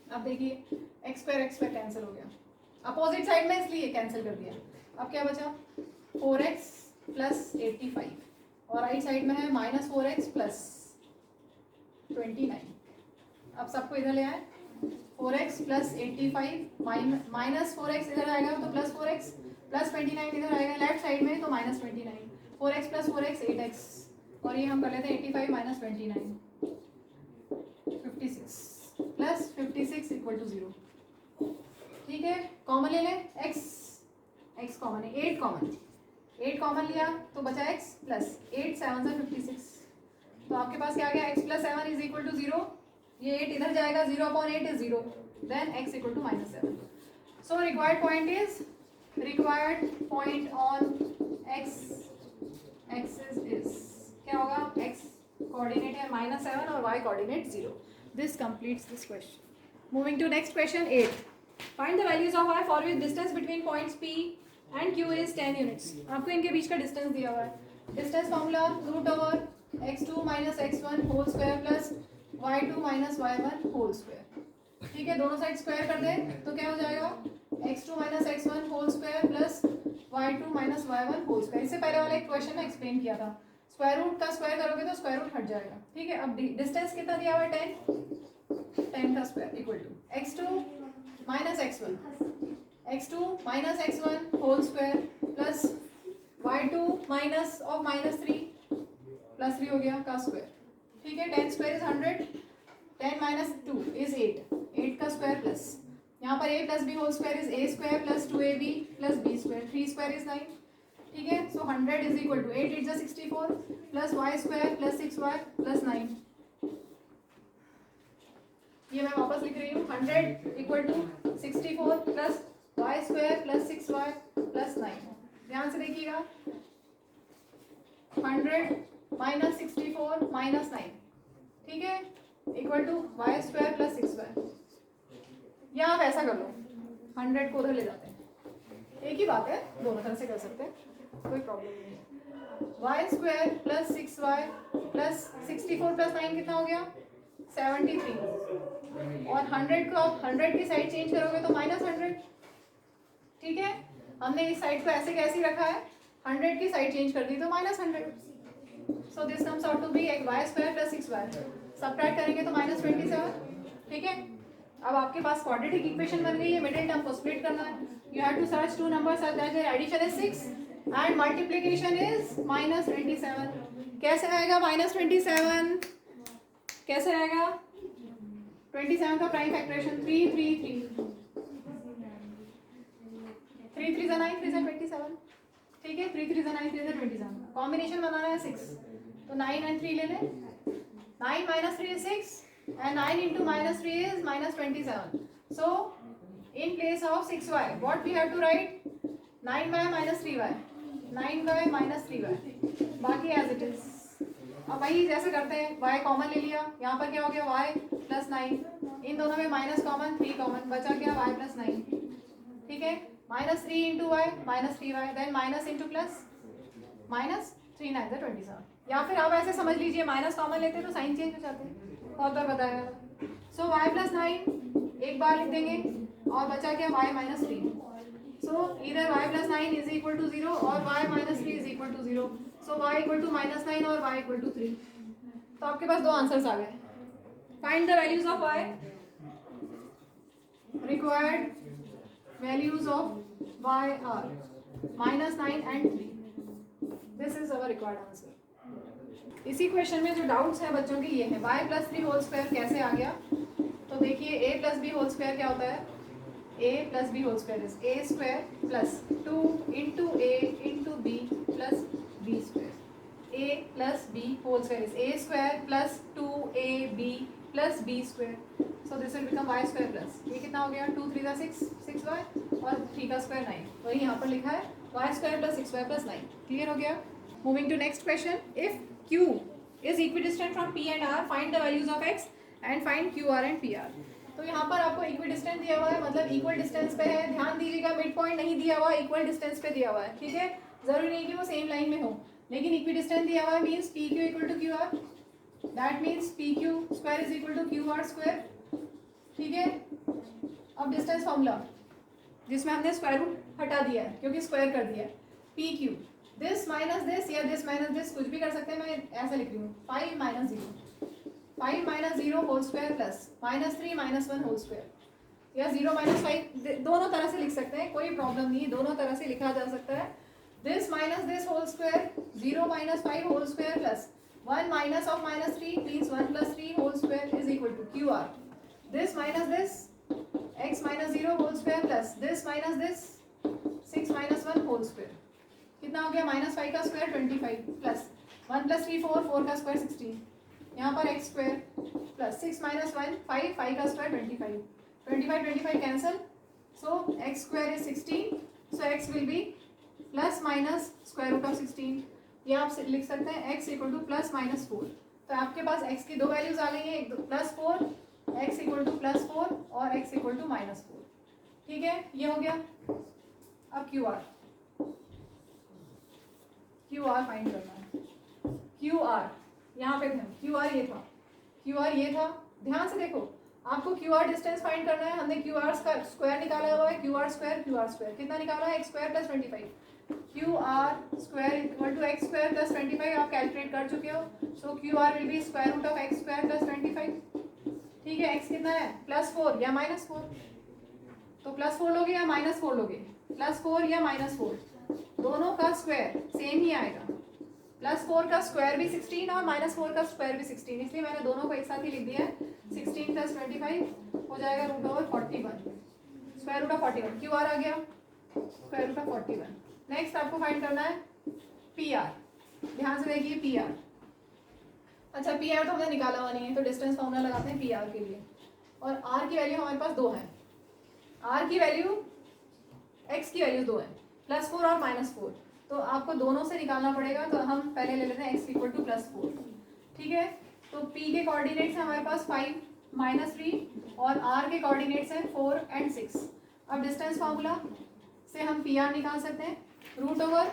अब देखिए x² कैंसिल हो गया, अपोजिट साइड में इसलिए कैंसिल कर दिया। अब क्या बचा? 4x प्लस 85 और राइट साइड में है माइनस 4x प्लस 29। अब सबको इधर ले आए, 4x प्लस 85 माइनस 4x इधर आएगा तो प्लस 4x प्लस 29 इधर आएगा लेफ्ट साइड में तो minus 29, 4x plus 4x 8x और ये हम कर लेते हैं 85 माइनस 29 56 प्लस 56 इक्वल टू 0। ठीक है, कॉमन ले लें, x कॉमन है, 8 कॉमन लिया तो बचा x प्लस 8 7 से 56, तो आपके पास क्या आ गया x plus 7 is equal to 0। ये 8 इधर जाएगा, 0/8 is 0, then x equal to -7। So required point on x axis is क्या होगा, x कोऑर्डिनेट है -7 और y coordinate 0। This completes this question. Moving to next question 8। Find the values of y for which distance between points p and q is 10 units. आपको इनके बीच का distance दिया हुआ है। Distance formula x2 - x1 whole square plus y2 - y1 whole square. ठीक है, दोनों साइड स्क्वायर कर दें तो क्या हो जाएगा, x2 - x1 whole square plus y2 - y1 whole square. इससे पहले वाले क्वेश्चन में एक्सप्लेन किया था, स्क्वायर रूट का स्क्वायर करोगे तो स्क्वायर रूट हट जाएगा। ठीक है, अब डिस्टेंस कितना दिया हुआ है, 10 का square equal to x2 - x1 whole square plus y2 minus of -3 plus 3 हो गया का स्क्वायर। ठीक है, 10 स्क्वायर इज 100, 10 - 2 इज 8 का स्क्वायर प्लस यहाँ पर a plus b whole square is a square plus 2ab plus b square, 3 square is 9। ठीक है, so 100 is equal to 8 8 64 plus y square plus 6y plus 9। ये मैं वापस लिख रही हूँ, 100 equal to 64 plus y square plus 6y plus 9। ध्यान से देखिएगा, 100 माइनस 64 माइनस 9, ठीक है, equal to y square plus 6y। या आप ऐसा कर लो, 100 को उधर ले जाते हैं, एक ही बात है, दोनों तरह से कर सकते हैं, कोई प्रॉब्लम नहीं है। y square plus 6y plus 64 plus 9 कितना हो गया, 73। और 100 को आप 100 की साइड चेंज करोगे तो -100। ठीक है, हमने इस साइड को ऐसे कैसे रखा है, 100 की साइड चेंज कर दी तो -100। So this comes out to be y square plus 6y। Subtract करेंगे तो -27। ठीक है, अब आपके पास क्वाड्रेटिक इक्वेशन बन गई है, मिडिल टर्म को स्प्लिट करना है। You have to search two numbers such that their addition is 6 and multiplication is -27। कैसे आएगा -27, कैसे आएगा, 27 का प्राइम फैक्टरेशन 3 3 3 3 3 9 3 27। ठीक है, 3 3 9 3 27। कॉम्बिनेशन बनाना है 6, तो 9 and 3 ले लें। 9 minus 3 is 6 and 9 into -3 is -27. So in place of 6y what we have to write, 9y minus 3y, 9y minus 3y, बाकी as it is। अब वही जैसे करते हैं, y कॉमन ले लिया, यहाँ पर क्या हो गया y प्लस 9, इन दोनों में माइनस कॉमन, 3 कॉमन, बचा क्या y प्लस 9। ठीक है, -3 into y -3y, then minus into plus, -3 9 27। या फिर आप ऐसे समझ लीजिए, माइनस कॉमन लेते तो साइन चेंज हो जाते हैं, बहुत बार बताया। सो y प्लस 9 एक बार लिख देंगे और बचा क्या y माइनस 3। सो इधर y plus 9 is equal to 0 और y minus 3 is equal to 0। So y equal to -9 और y इक्वल टू 3। तो आपके पास दो आंसर्स आ गए। Find the values of y, required values of y are -9 and 3। This is our required answer. इसी question में जो डाउट्स हैं बच्चों के ये हैं, y प्लस 3 होल स्क्वायर कैसे आ गया। तो देखिए a plus B whole square क्या होता है, a plus B whole square is a square plus 2 into a into B plus B square. a plus B whole square is a square plus 2ab plus b square. So this will become y square plus, ये कितना हो गया, 2 3 का 6 6y और 3 का square 9। वही यहाँ पर लिखा है y square plus 6y plus 9। Clear हो गया। Moving to next question, if q is equidistant from p and r, find the values of x and find qr and pr। तो यहाँ पर आपको इक्विडिस्टेंट दिया हुआ है, मतलब इक्वल डिस्टेंस पे है। ध्यान दीजिएगा, मिड पॉइंट नहीं दिया हुआ, इक्वल डिस्टेंस पे दिया हुआ है। ठीक है, जरूरी नहीं कि वो सेम लाइन में हो, लेकिन इक्विडिस्टेंट दिया हुआ है means P Q equal to Q R, that means P Q square is equal to Q R square. ठीक है, अब डिस्टेंस फॉर्मूला जिसमें हमने स्क्वायर रूट हटा दिया है क्योंकि स्क्वायर कर दिया है, P Q this minus this या दिस माइनस दिस, कुछ भी कर सकते हैं, मैं ऐसा लिख रही हूँ 5 minus 0, 5 minus 0 whole square plus -3 minus 1 whole square, या 0 माइनस 5, दोनों तरह से लिख सकते हैं, कोई प्रॉब्लम नहीं, दोनों तरह से लिखा जा सकता है। This minus this whole square 0 minus 5 whole square plus 1 minus of -3 means 1 plus 3 whole square is equal to Q R. This minus this x minus 0 whole square plus this minus this 6 minus 1 whole square, कितना हो गया, -5 का square 25 plus 1 plus 3 4, 4 का square 16, यहाँ पर x square plus 6 minus 1 5, 5 का square 25, 25 cancel, so x square is 16, so x will be plus minus square root of 16, ये आप लिख सकते हैं x equal to plus minus 4। तो आपके पास x की दो वैल्यूज आ गई हैं, एक +4, x इक्वल टू +4 और x इक्वल टू -4। ठीक है, ये हो गया। अब क्यू आर फाइंड करना है। क्यू आर यहाँ पे था, क्यू आर ये था, क्यू आर ये था, ध्यान से देखो, आपको क्यू आर डिस्टेंस फाइंड करना है। हमने क्यू आर का स्क्वायर निकाला हुआ है, क्यू आर स्क्वायर कितना निकाला है, x square plus 25, Q R square equal to x square plus 25 आप कैलकुलेट कर चुके हो, so Q R will be square root of x square plus 25। ठीक है, x कितना है, +4 या -4, तो +4 लोगे या -4 लोगे, +4 या -4, दोनों का स्क्वायर सेम ही आएगा। +4 का स्क्वायर भी 16 और -4 का स्क्वायर भी 16, इसलिए मैंने दोनों को एक साथ ही लिख दिया है। 16 प्लस 25 हो जाएगा √41, square root of 41, Q R आ गया स्क्वायर रूट ऑफ 41। नेक्स्ट आपको फाइंड करना है पी आर, ध्यान से देखिए पी आर। अच्छा, पी आर तो हमने निकाला हुआ नहीं है, तो डिस्टेंस फॉर्मूला लगाते हैं पी आर के लिए, और आर की वैल्यू हमारे पास 2 है, आर की वैल्यू, एक्स की वैल्यू 2 है, +4 और -4, तो आपको दोनों से निकालना पड़ेगा। तो हम पहले ले लेते हैं x इक्वल टू +4। ठीक है, तो p के कोऑर्डिनेट्स हैं हमारे पास 5 -3 और r के कोऑर्डिनेट्स हैं 4 एंड 6। अब डिस्टेंस फार्मूला से हम पी आर निकाल सकते हैं, √x2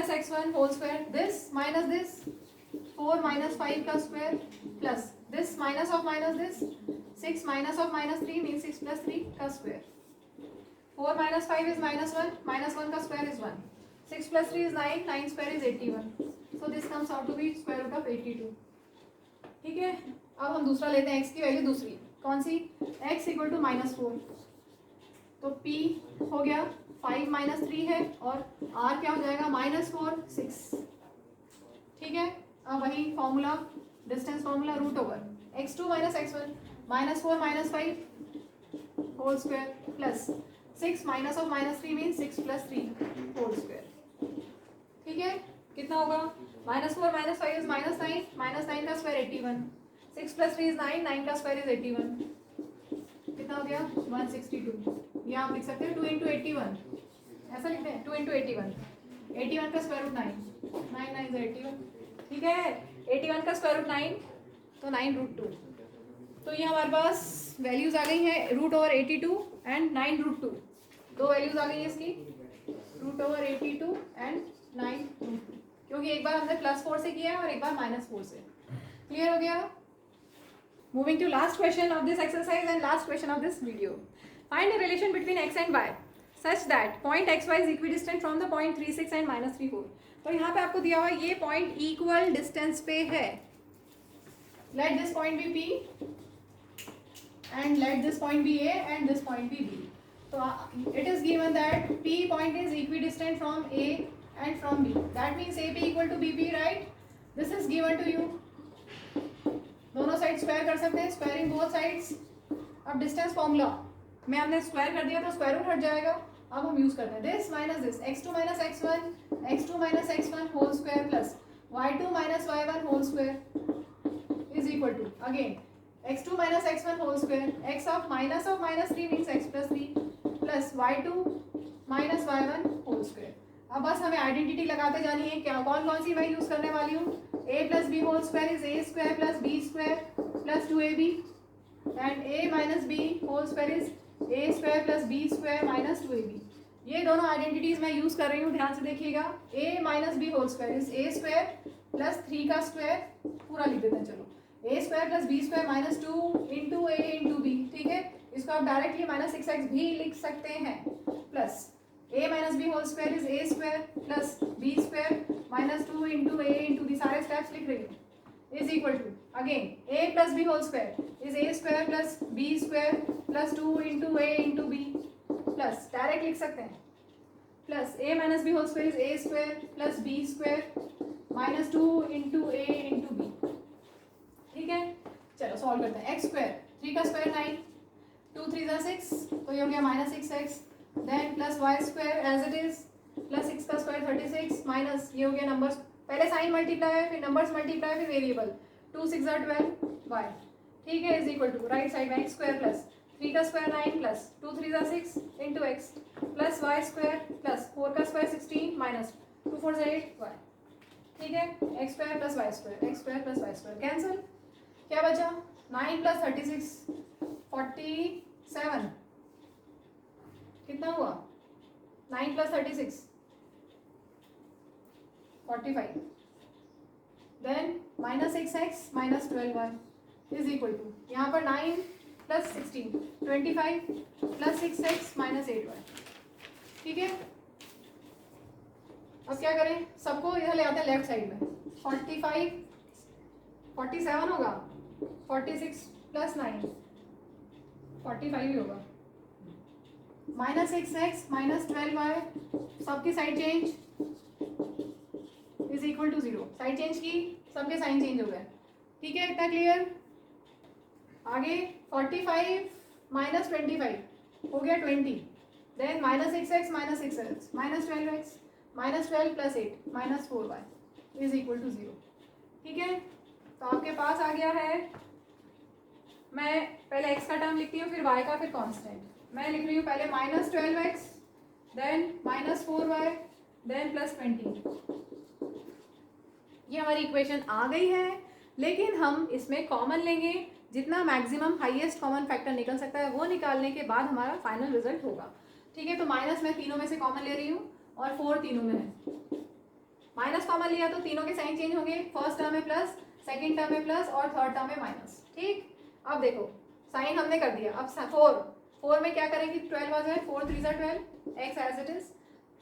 - x1 whole square, this minus this 4 - 5 का square plus this minus of minus this 6 minus of -3 mean 6 + 3 का स्क्वायर, 4 - 5 इज -1, -1 का square is 1, 6 + 3 is 9, 9 square is 81, so this comes out to be square root of 82। ठीक है, अब हम दूसरा लेते हैं, x की वैल्यू दूसरी, कौन सी, x इक्वल टू -4, तो p हो गया 5 - 3 है और r क्या हो जाएगा, -4 6। ठीक है, अब वही formula, distance formula, √x2 - x1 -4 - 5 whole square plus 6 minus of -3 mean 6 + 3 whole square. ठीक है, कितना होगा, -4 - 5 इज -9, -9 का स्क्वायर 81, 6 + 3 इज 9, 9 का स्क्वायर इज 81, कितना हो गया 162। ये आप लिख सकते हैं 2 × 81, ऐसा लिखते हैं 2 × 81, 81 का स्क्वायर रूट 9, 9 9 इज 81। ठीक है, 81 का स्क्वायर रूट 9, तो 9√2, तो ये हमारे पास वैल्यूज आ गई हैं √82 एंड 9√2, दो वैल्यूज आ गई हैं इसकी, √82 एंड 9√2, क्योंकि एक बार हमने +4 से किया है और एक बार -4 से। क्लियर हो गया। Moving to last question of this exercise and last question of this video. Find the relation between x and y such that point xy is equidistant from the point 36 and -34। तो यहाँ पे आपको दिया हुआ है ये पॉइंट इक्वल डिस्टेंस पे है, let this point be P and let this point be A and this point be B. So it is given that P point is equidistant from A and from B. That means AP equal to BP, right? This is given to you. दोनों side square कर सकते हैं, squaring both sides. अब distance formula में हमने square कर दिया तो स्क्वायर रूट हट जाएगा। अब हम यूज करते हैं this minus this, x2 - x1 x1 whole square plus y2 - y1 whole square is equal to again x2 - x1 whole square, x of -3 means x + 3 plus y2 - y1 whole square. अब बस हमें identity लगाते जानी है, क्या कौन कौन सी मैं यूज करने वाली हूँ, a + b whole square is a² + b² + 2ab and a - b whole square is a² + b² - 2ab। ये दोनों आइडेंटिटीज मैं यूज कर रही हूँ, ध्यान से देखिएगा। a - b whole square is a² + 3 का स्क्वायर, पूरा लिख देते हैं, चलो a² + b² - 2 × a × b। ठीक है, इसको आप डायरेक्टली -6x भी लिख सकते हैं, plus a minus B whole square is a square plus b square minus 2 into a into दी सारे स्टेप्स लिख रही हूँ is equal to again a plus B whole square is a square plus b square plus 2 into a into b plus direct लिख सकते हैं plus a minus B whole square is a square plus b square minus 2 into a into b। ठीक है, चलो solve करते हैं। X square 3 का square 9, 2 3 ज़ा 6 तो ये हो गया minus 6x, then plus Y square as it is plus 6 का स्क्वायर 36 माइनस ये हो गया नंबर्स, पहले साइन मल्टीप्लाई है फिर नंबर्स मल्टीप्लाई फिर वेरिएबल 2 6 ज़ा 12 वाई। ठीक है, is equal to right side में एक्स स्क्वायर प्लस 3 का स्क्वायर 9 प्लस 2 3 ज़ा 6 into X plus Y square plus 4 का स्क्वायर 16 माइनस 2 4 ज़ा 8 वाई। ठीक है, X square plus Y square, X square plus Y square cancel, क्या बचा 9 प्लस 36 47, कितना हुआ 9 plus 36 45, then minus 6x minus 12y is equal to यहाँ पर 9 plus 16 25 plus 6x minus 8y। ठीक है, अब क्या करें, सबको इधर ले आते हैं लेफ्ट साइड में 45 47 होगा 46 प्लस 9 45 ही होगा माइनस 6x माइनस 12y सबकी side change is equal to 0, side change की सबके साइन चेंज हो गए। ठीक है, इतना क्लियर। आगे 45 माइनस 25 हो गया 20, then minus 6x minus 6x minus 12x minus 12 plus 8 minus 4y is equal to 0। ठीक है, तो आपके पास आ गया है, मैं पहले x का टर्म लिखती हूँ फिर y का फिर कांस्टेंट। मैं लिख रही हूँ पहले minus 12x then minus 4y then plus 20। ये हमारी इक्वेशन आ गई है, लेकिन हम इसमें कॉमन लेंगे, जितना मैक्सिमम हाईएस्ट कॉमन फैक्टर निकल सकता है वो निकालने के बाद हमारा फाइनल रिजल्ट होगा। ठीक है, तो माइनस मैं तीनों में से कॉमन ले रही हूँ और 4 तीनों में है। माइनस कॉमन लिया तो तीनों के साइन चेंज होंगे, फर्स्ट टर्म में प्लस, सेकेंड टर्म में प्लस और थर्ड टर्म में माइनस। ठीक, अब देखो साइन हमने कर दिया, अब 4 में क्या करेंगे 12 आ जाए 4 3 ज़ा 12 एक्स एज इट इज,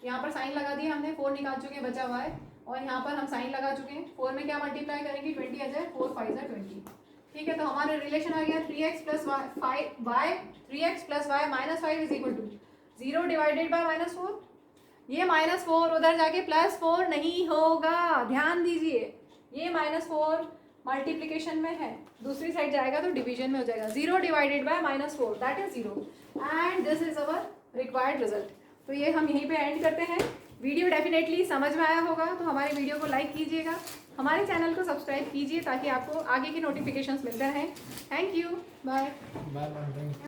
यहाँ पर साइन लगा दिया हमने, 4 निकाल चुके हैं बचा हुआ है और यहाँ पर हम साइन लगा चुके हैं। 4 में क्या मल्टीप्लाई करेंगे 20 आ जाए 4 5 ज़ा 20। ठीक है, तो हमारा रिलेशन आ गया 3x plus Y 3x plus Y minus 5 is equal to 0 divided by minus 4। ये माइनस 4 उधर जाके प्लस 4 नहीं होगा, ध्यान दीजिए, ये माइनस 4 मल्टीप्लिकेशन में है, दूसरी साइड जाएगा तो डिवीजन में हो जाएगा। 0 divided by minus 4 that is 0 and this is our required result. तो ये हम यहीं पे एंड करते हैं। वीडियो डेफिनेटली समझ में आया होगा तो हमारे वीडियो को लाइक कीजिएगा, हमारे चैनल को सब्सक्राइब कीजिए ताकि आपको आगे की नोटिफिकेशंस मिलते रहें। Thank you, bye.